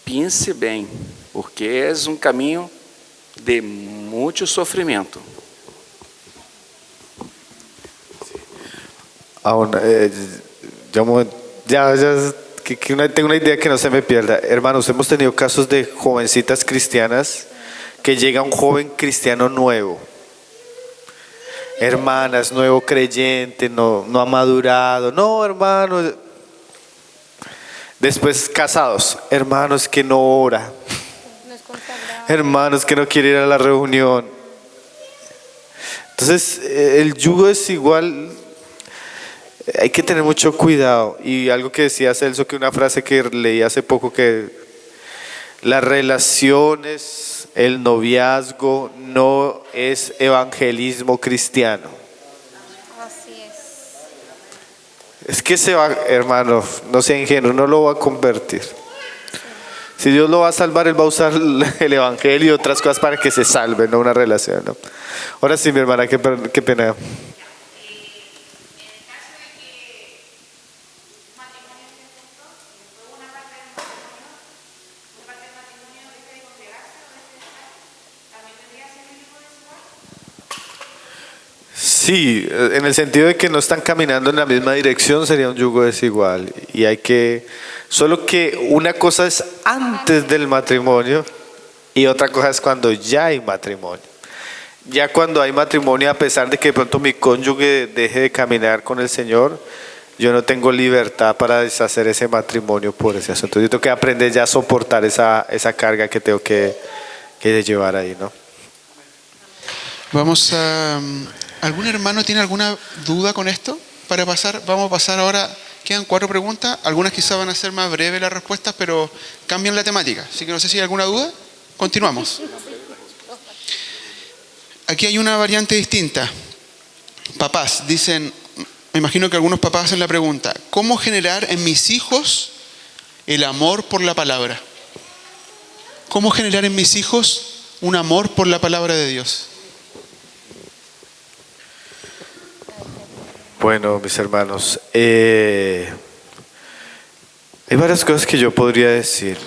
pense bem, porque é um caminho de muito sofrimento. Tengo una idea que no se me pierda. Hermanos, hemos tenido casos de jovencitas cristianas que llega un joven cristiano nuevo. Hermanas, nuevo creyente, no ha madurado. No, hermano. Después casados, hermanos que no ora. Hermanos que no quiere ir a la reunión. Entonces, el yugo es igual. Hay que tener mucho cuidado. Y algo que decía Celso, que una frase que leí hace poco, que las relaciones, el noviazgo no es evangelismo cristiano. Así es. Es que se va, hermano, no sea ingenuo, no lo va a convertir. Si Dios lo va a salvar, Él va a usar el evangelio y otras cosas para que se salve, no una relación, ¿no? Ahora sí, mi hermana, qué pena. Sí, en el sentido de que no están caminando en la misma dirección, sería un yugo desigual. Y solo que una cosa es antes del matrimonio y otra cosa es cuando ya hay matrimonio. Ya cuando hay matrimonio, a pesar de que de pronto mi cónyuge deje de caminar con el Señor, yo no tengo libertad para deshacer ese matrimonio por ese asunto. Yo tengo que aprender ya a soportar esa carga que tengo que llevar ahí, ¿no? Vamos a... ¿Algún hermano tiene alguna duda con esto? Vamos a pasar ahora, quedan 4 preguntas, algunas quizás van a ser más breves las respuestas, pero cambian la temática, así que no sé si hay alguna duda. Continuamos. Aquí hay una variante distinta. Papás, dicen, me imagino que algunos papás hacen la pregunta, ¿cómo generar en mis hijos el amor por la palabra? ¿Cómo generar en mis hijos un amor por la palabra de Dios? Bueno, mis hermanos, hay varias cosas que yo podría decir.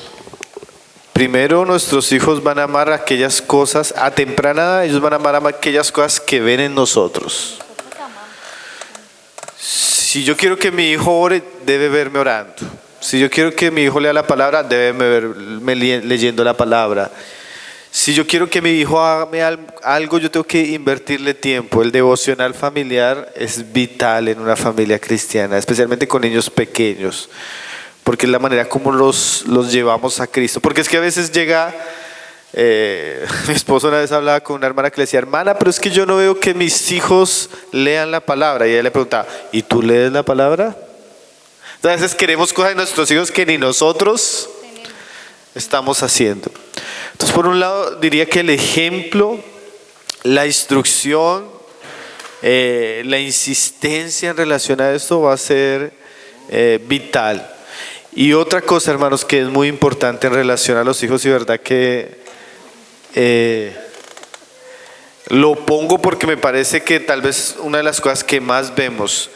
Primero, nuestros hijos van a amar aquellas cosas, a temprana edad ellos van a amar aquellas cosas que ven en nosotros. Si yo quiero que mi hijo ore, debe verme orando. Si yo quiero que mi hijo lea la palabra, debe verme leyendo la palabra. Si yo quiero que mi hijo haga algo, yo tengo que invertirle tiempo. El devocional familiar es vital en una familia cristiana, especialmente con niños pequeños, porque es la manera como los llevamos a Cristo. Porque es que a veces llega, mi esposo una vez hablaba con una hermana que le decía, hermana, pero es que yo no veo que mis hijos lean la palabra. Y ella le preguntaba, ¿y tú lees la palabra? Entonces, a veces queremos cosas de nuestros hijos que ni nosotros estamos haciendo. Entonces, por un lado, diría que el ejemplo, la instrucción, la insistencia en relación a esto va a ser vital. Y otra cosa, hermanos, que es muy importante en relación a los hijos, y verdad que lo pongo porque me parece que tal vez una de las cosas que más vemos,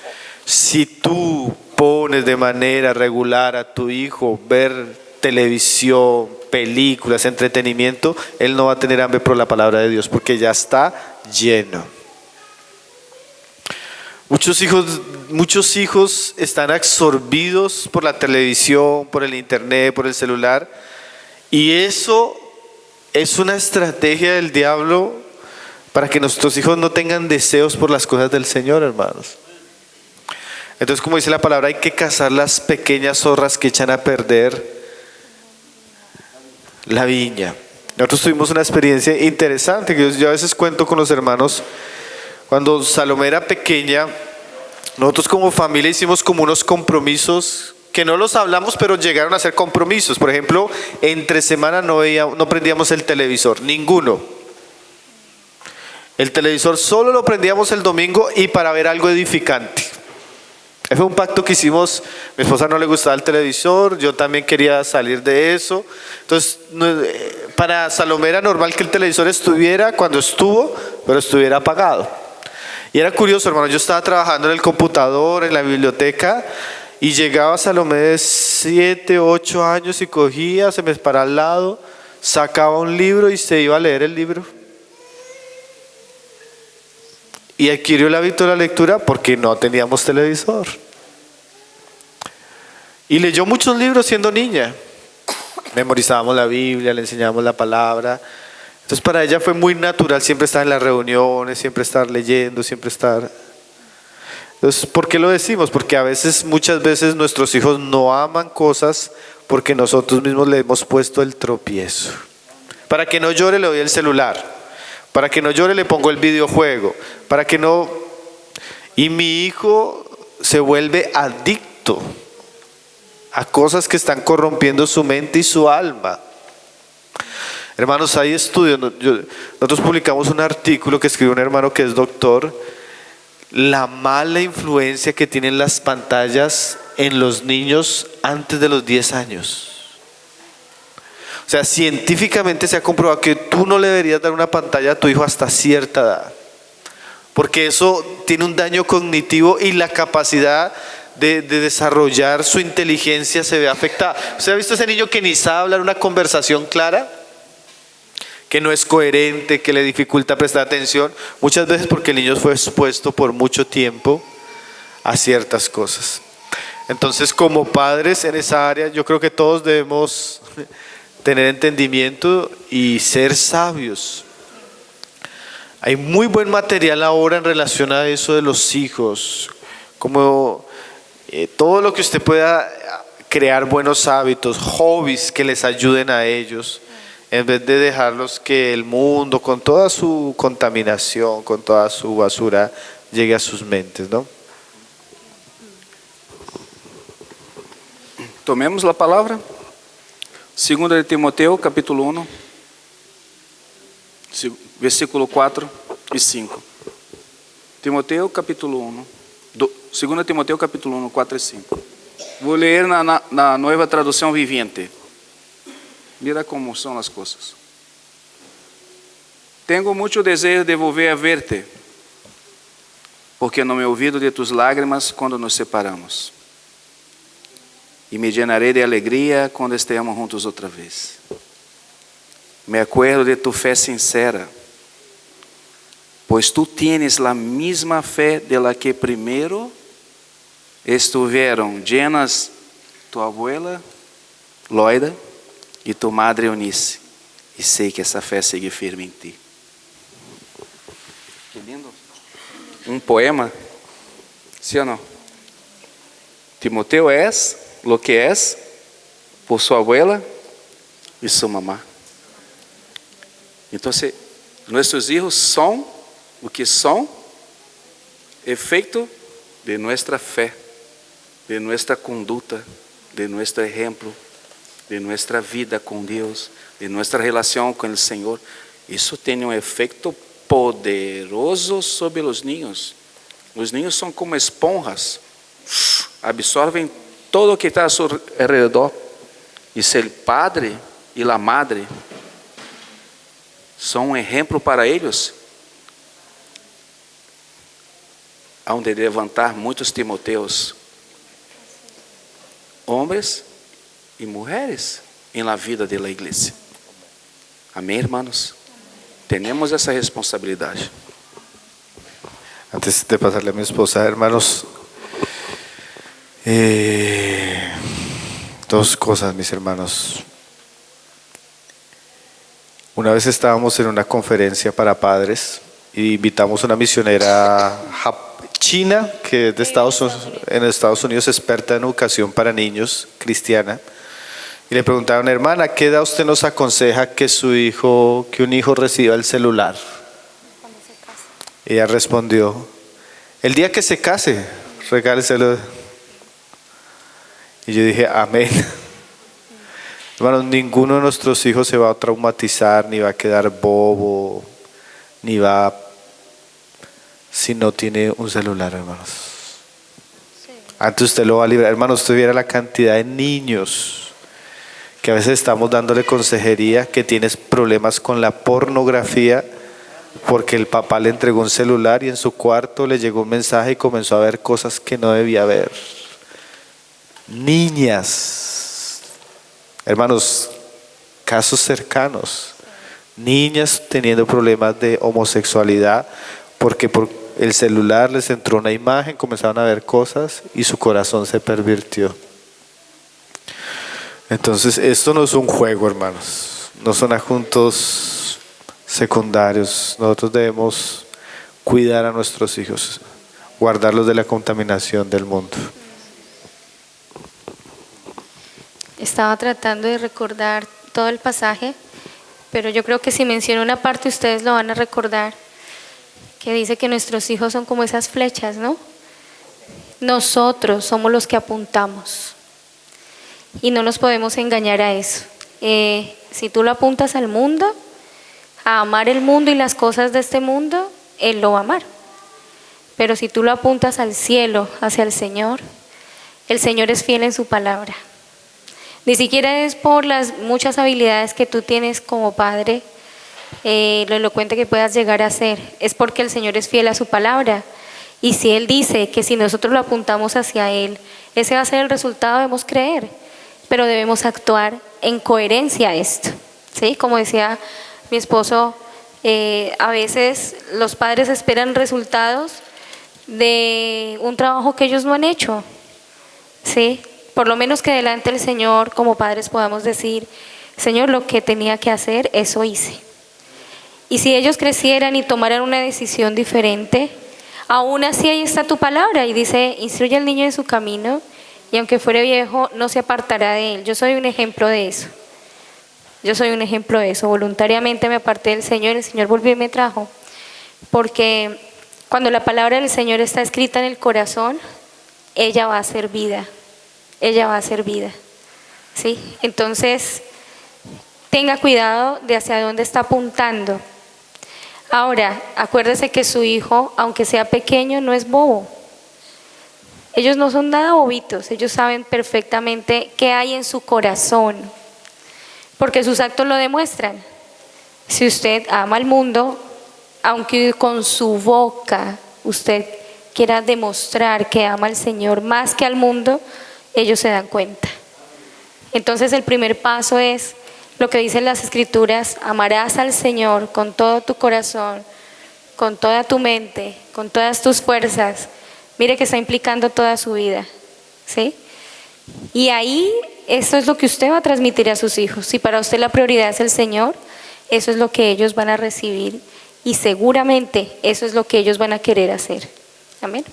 si tú pones de manera regular a tu hijo ver televisión, películas, entretenimiento, él no va a tener hambre por la palabra de Dios porque ya está lleno. Muchos hijos están absorbidos por la televisión, por el internet, por el celular, y eso es una estrategia del diablo para que nuestros hijos no tengan deseos por las cosas del Señor, hermanos. Entonces, como dice la palabra, hay que cazar las pequeñas zorras que echan a perder la viña. Nosotros tuvimos una experiencia interesante que yo a veces cuento con los hermanos. Cuando Salomé era pequeña, nosotros como familia hicimos como unos compromisos que no los hablamos, pero llegaron a ser compromisos. Por ejemplo, entre semana no prendíamos el televisor, ninguno. El televisor solo lo prendíamos el domingo y para ver algo edificante. Ese fue un pacto que hicimos. Mi esposa no le gustaba el televisor, yo también quería salir de eso. Entonces, para Salomé era normal que el televisor estuviera cuando estuvo, pero estuviera apagado. Y era curioso, hermano, yo estaba trabajando en el computador, en la biblioteca, y llegaba Salomé de 7, 8 años y cogía, se me paraba al lado, sacaba un libro y se iba a leer el libro. Y adquirió el hábito de la lectura porque no teníamos televisor. Y leyó muchos libros siendo niña. Memorizábamos la Biblia, le enseñábamos la palabra. Entonces para ella fue muy natural siempre estar en las reuniones, siempre estar leyendo, siempre estar... Entonces, ¿por qué lo decimos? Porque a veces, muchas veces nuestros hijos no aman cosas porque nosotros mismos le hemos puesto el tropiezo. Para que no llore le doy el celular. Para que no llore le pongo el videojuego. Para que no... Y mi hijo se vuelve adicto a cosas que están corrompiendo su mente y su alma. Hermanos, hay estudios. Nosotros publicamos un artículo que escribió un hermano que es doctor. La mala influencia que tienen las pantallas en los niños antes de los 10 años. O sea, científicamente se ha comprobado que tú no le deberías dar una pantalla a tu hijo hasta cierta edad, porque eso tiene un daño cognitivo y la capacidad de desarrollar su inteligencia se ve afectada. ¿Usted ha visto ese niño que ni sabe hablar una conversación clara? Que no es coherente, que le dificulta prestar atención, muchas veces porque el niño fue expuesto por mucho tiempo a ciertas cosas. Entonces, como padres en esa área, yo creo que todos debemos tener entendimiento y ser sabios. Hay muy buen material ahora en relación a eso de los hijos, como todo lo que usted pueda crear buenos hábitos, hobbies que les ayuden a ellos, en vez de dejarlos que el mundo con toda su contaminación, con toda su basura llegue a sus mentes, ¿no? Tomemos la palabra. 2 de Timoteo, capítulo 1, versículo 4 y 5. Timoteo, capítulo 1. 2 Timoteo, capítulo 1, 4 y 5. Voy a leer na Nueva Traducción Viviente. Mira cómo son las cosas. Tengo mucho deseo de volver a verte, porque no me olvido de tus lágrimas cuando nos separamos. Y me llenaré de alegría cuando estemos juntos otra vez. Me acuerdo de tu fe sincera, pues tú tienes la misma fe de la que primero estuvieron llenas tu abuela Loida y tu madre Eunice. Y sé que esa fe sigue firme en ti. Qué lindo. Un poema, ¿sí o no? Timoteo es lo que es por su abuela y su mamá. Entonces, nuestros hijos son lo que son, efecto de nuestra fe, de nuestra conducta, de nuestro ejemplo, de nuestra vida con Dios, de nuestra relación con el Señor. Eso tiene un efecto poderoso sobre los niños. Los niños son como esponjas, absorben todo lo que está a su alrededor. Y si el padre y la madre son un ejemplo para ellos, han de levantar muchos Timoteos, hombres y mujeres, en la vida de la iglesia. Amén, hermanos. Tenemos esa responsabilidad. Antes de pasarle a mi esposa, hermanos, dos cosas, mis hermanos. Una vez estábamos en una conferencia para padres y invitamos a una misionera china que es de en Estados Unidos, experta en educación para niños, cristiana. Y le preguntaron, hermana, ¿qué edad usted nos aconseja que un hijo reciba el celular? Ella respondió, el día que se case, regáleselo. Y yo dije, amén. Hermanos, ninguno de nuestros hijos se va a traumatizar, ni va a quedar bobo, ni va a si no tiene un celular, hermanos. Antes usted lo va a librar. Hermanos, usted viera la cantidad de niños que a veces estamos dándole consejería, que tienes problemas con la pornografía porque el papá le entregó un celular y en su cuarto le llegó un mensaje y comenzó a ver cosas que no debía ver. Niñas, hermanos, casos cercanos, niñas teniendo problemas de homosexualidad porque por el celular les entró una imagen, comenzaron a ver cosas y su corazón se pervirtió. Entonces esto no es un juego, hermanos, no son adjuntos secundarios. Nosotros debemos cuidar a nuestros hijos, guardarlos de la contaminación del mundo. Estaba tratando de recordar todo el pasaje, pero yo creo que si menciono una parte ustedes lo van a recordar, que dice que nuestros hijos son como esas flechas, ¿no? Nosotros somos los que apuntamos y no nos podemos engañar a eso. Si tú lo apuntas al mundo, a amar el mundo y las cosas de este mundo, Él lo va a amar. Pero si tú lo apuntas al cielo, hacia el Señor es fiel en su palabra. Ni siquiera es por las muchas habilidades que tú tienes como padre, lo elocuente que puedas llegar a ser, es porque el Señor es fiel a su palabra. Y si Él dice que si nosotros lo apuntamos hacia Él, ese va a ser el resultado, debemos creer, pero debemos actuar en coherencia a esto, ¿sí? Como decía mi esposo, a veces los padres esperan resultados de un trabajo que ellos no han hecho, ¿sí? Por lo menos que delante del Señor como padres podamos decir, Señor, lo que tenía que hacer, eso hice. Y si ellos crecieran y tomaran una decisión diferente, aún así ahí está tu palabra y dice, instruye al niño en su camino y aunque fuere viejo no se apartará de él. Yo soy un ejemplo de eso. Voluntariamente me aparté del Señor, el Señor volvió y me trajo. Porque cuando la palabra del Señor está escrita en el corazón, ella va a ser vida. ¿Sí? Entonces, tenga cuidado de hacia dónde está apuntando. Ahora, acuérdese que su hijo, aunque sea pequeño, no es bobo. Ellos no son nada bobitos, ellos saben perfectamente qué hay en su corazón, porque sus actos lo demuestran. Si usted ama al mundo, aunque con su boca usted quiera demostrar que ama al Señor más que al mundo, ellos se dan cuenta. Entonces el primer paso es lo que dicen las Escrituras: amarás al Señor con todo tu corazón, con toda tu mente, con todas tus fuerzas. Mire que está implicando toda su vida, ¿sí? Y ahí, eso es lo que usted va a transmitir a sus hijos. Si para usted la prioridad es el Señor, eso es lo que ellos van a recibir y seguramente eso es lo que ellos van a querer hacer. Amén.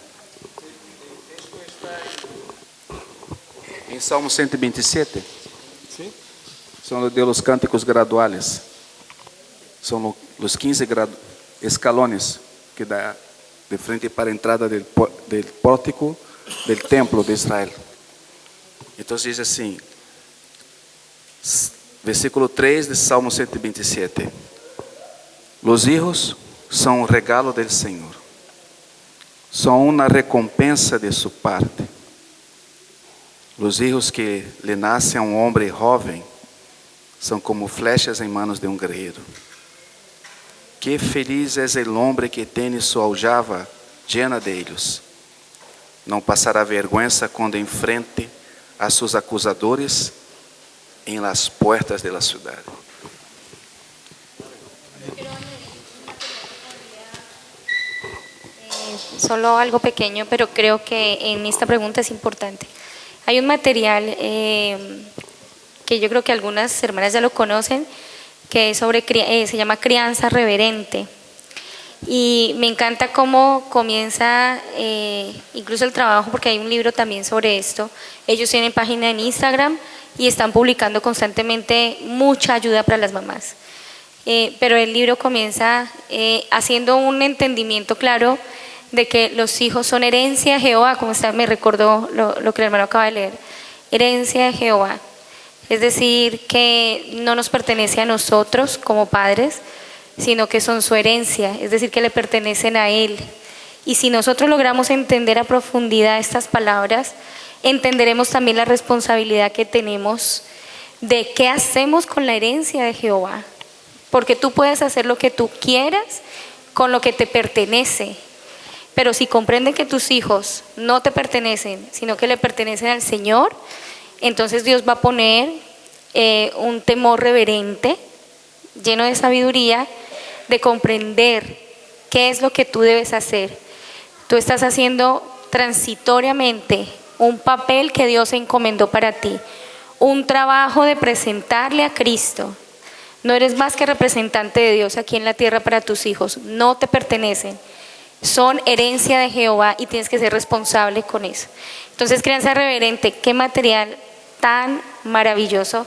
En Salmo 127, son de los cánticos graduales, son los 15 escalones que da de frente para a entrada del pórtico del templo de Israel. Entonces dice así, versículo 3 de Salmo 127, los hijos son un regalo del Señor, son una recompensa de su parte. Los hijos que le nacen a un hombre joven son como flechas en manos de un guerrero. Qué feliz es el hombre que tiene su aljava llena de ellos. No pasará vergüenza cuando enfrente a sus acusadores en las puertas de la ciudad. Solo algo pequeño, pero creo que en esta pregunta es importante. Hay un material que yo creo que algunas hermanas ya lo conocen, que es se llama Crianza Reverente. Y me encanta cómo comienza incluso el trabajo, porque hay un libro también sobre esto. Ellos tienen página en Instagram y están publicando constantemente mucha ayuda para las mamás. Pero el libro comienza haciendo un entendimiento claro de que los hijos son herencia de Jehová, como me recordó lo que el hermano acaba de leer, herencia de Jehová. Es decir, que no nos pertenece a nosotros como padres, sino que son su herencia, es decir, que le pertenecen a Él. Y si nosotros logramos entender a profundidad estas palabras, entenderemos también la responsabilidad que tenemos de qué hacemos con la herencia de Jehová. Porque tú puedes hacer lo que tú quieras con lo que te pertenece. Pero si comprenden que tus hijos no te pertenecen, sino que le pertenecen al Señor, entonces Dios va a poner un temor reverente, lleno de sabiduría, de comprender qué es lo que tú debes hacer. Tú estás haciendo transitoriamente un papel que Dios encomendó para ti, un trabajo de presentarle a Cristo. No eres más que representante de Dios aquí en la tierra para tus hijos, no te pertenecen. Son herencia de Jehová y tienes que ser responsable con eso. Entonces, crianza reverente, qué material tan maravilloso,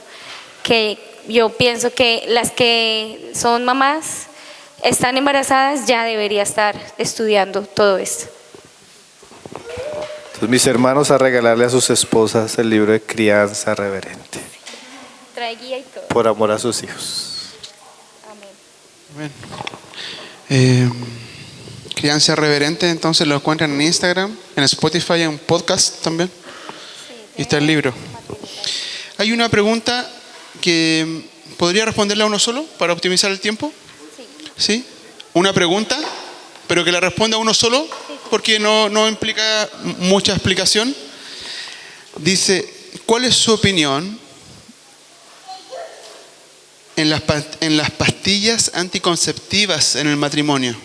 que yo pienso que las que son mamás, están embarazadas, ya debería estar estudiando todo esto. Entonces, mis hermanos, a regalarle a sus esposas el libro de Crianza Reverente, Trae guía y todo. por amor a sus hijos. Amén. Crianza Reverente, entonces lo encuentran en Instagram, en Spotify, en podcast también. Y está el libro. Hay una pregunta que podría responderla uno solo para optimizar el tiempo. ¿Sí? Una pregunta, pero que la responda uno solo, porque no implica mucha explicación. Dice, ¿cuál es su opinión en las pastillas anticonceptivas en el matrimonio?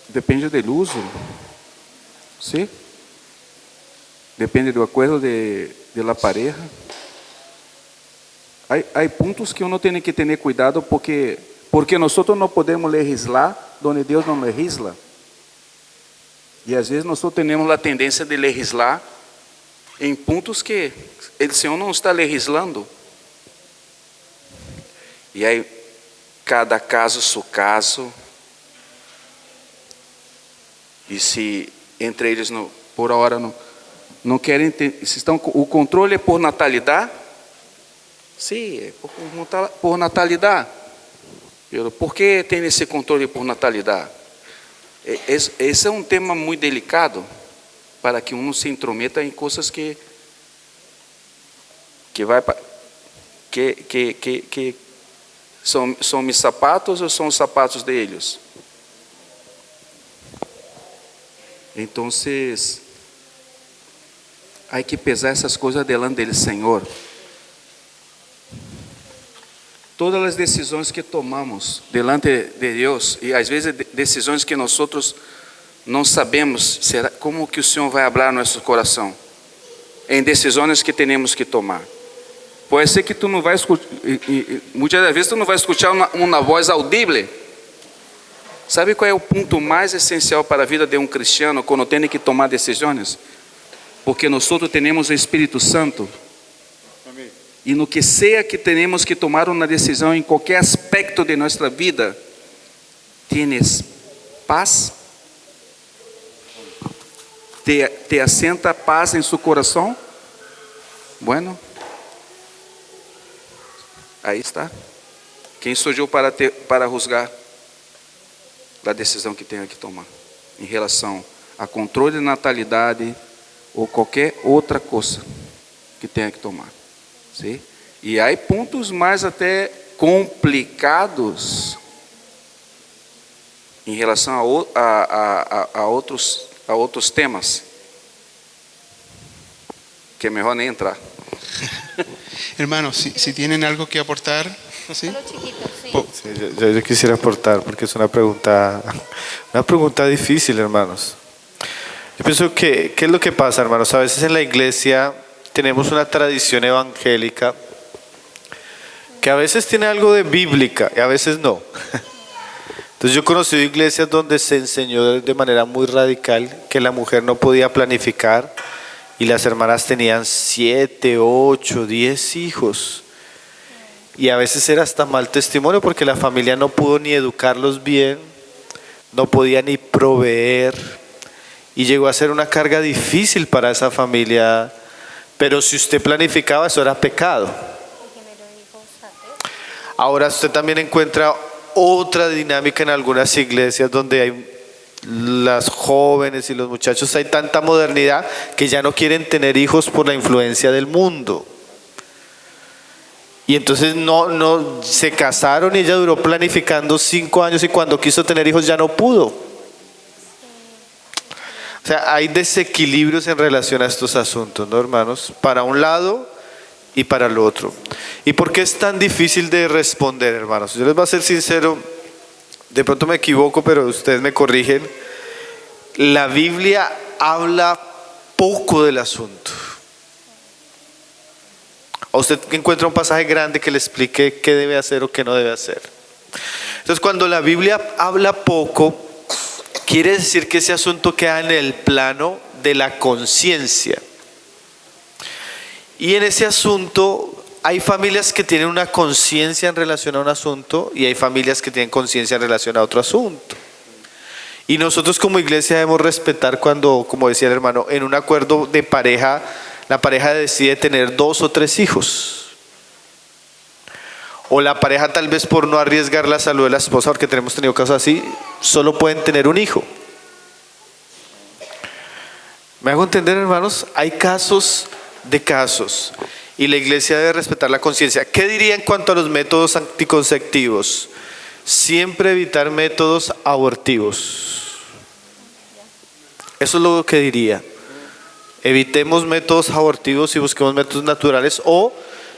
Depende do uso, sim? Depende do acordo de la pareja. Há pontos que uno tem que ter cuidado porque nós não podemos legislar onde Deus não legisla. E às vezes nós temos a tendência de legislar em pontos que o Senhor não está legislando. E aí, cada caso, seu caso. E se entre eles por hora não querem ter, se estão, o controle é por natalidade? Sim, é por natalidade. Por que tem esse controle por natalidade? Esse é um tema muito delicado para que um se intrometa em coisas que são meus sapatos ou são os sapatos deles? Então, há que pesar essas coisas delante dele, Senhor. Todas as decisões que tomamos delante de Deus, e às vezes decisões que nós outros não sabemos como que o Senhor vai falar no nosso coração, em decisões que temos que tomar. Pode ser que tu não vai escutar, muitas das vezes tu não vai escutar uma voz audível. Sabe qual é o ponto mais essencial para a vida de um cristiano quando tem que tomar decisões? Porque nós temos o Espírito Santo. Amém. E no que seja que temos que tomar uma decisão em qualquer aspecto de nossa vida, tienes paz? Te assenta paz em seu coração? Bueno, aí está. Quem sou eu para juzgar a decisão que tenha que tomar em relação a controle de natalidade ou qualquer outra coisa que tenha que tomar, sim? E há pontos mais até complicados em relação a outros temas que é melhor nem entrar. Hermanos, si tienen algo que aportar, ¿sí? Sí, yo quisiera aportar porque es una pregunta difícil, hermanos. Yo pienso que, ¿qué es lo que pasa, hermanos? A veces en la iglesia tenemos una tradición evangélica que a veces tiene algo de bíblica y a veces no. Entonces yo he conocido iglesias donde se enseñó de manera muy radical que la mujer no podía planificar y las hermanas tenían 7, 8, 10 hijos. Y a veces era hasta mal testimonio porque la familia no pudo ni educarlos bien, no podía ni proveer y llegó a ser una carga difícil para esa familia Pero si usted planificaba, eso era pecado. Ahora usted también encuentra otra dinámica en algunas iglesias donde hay las jóvenes y los muchachos, hay tanta modernidad que ya no quieren tener hijos por la influencia del mundo. Y entonces no se casaron y ella duró planificando 5 años y cuando quiso tener hijos ya no pudo. O sea, hay desequilibrios en relación a estos asuntos, ¿no, hermanos? Para un lado y para el otro. ¿Y por qué es tan difícil de responder, hermanos? Yo les voy a ser sincero, de pronto me equivoco, pero ustedes me corrigen. La Biblia habla poco del asunto. ¿A usted encuentra un pasaje grande que le explique qué debe hacer o qué no debe hacer? Entonces, cuando la Biblia habla poco, quiere decir que ese asunto queda en el plano de la conciencia. Y en ese asunto hay familias que tienen una conciencia en relación a un asunto y hay familias que tienen conciencia en relación a otro asunto. Y nosotros como iglesia debemos respetar cuando, como decía el hermano, en un acuerdo de pareja, la pareja decide tener 2 o 3 hijos. O la pareja, tal vez por no arriesgar la salud de la esposa, porque tenemos tenido casos así, solo pueden tener un hijo. ¿Me hago entender, hermanos? Hay casos de casos y la iglesia debe respetar la conciencia. ¿Qué diría en cuanto a los métodos anticonceptivos? Siempre evitar métodos abortivos. Eso es lo que diría. Evitemos métodos abortivos y busquemos métodos naturales o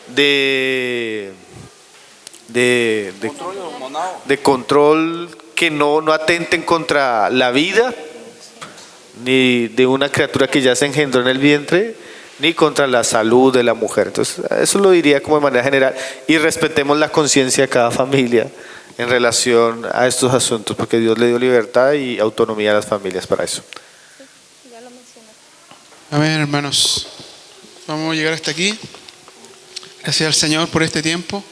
de control que no atenten contra la vida ni de una criatura que ya se engendró en el vientre, ni contra la salud de la mujer. Entonces, eso lo diría como de manera general. Y respetemos la conciencia de cada familia en relación a estos asuntos, porque Dios le dio libertad y autonomía a las familias para eso. Amén, hermanos. Vamos a llegar hasta aquí. Gracias al Señor por este tiempo.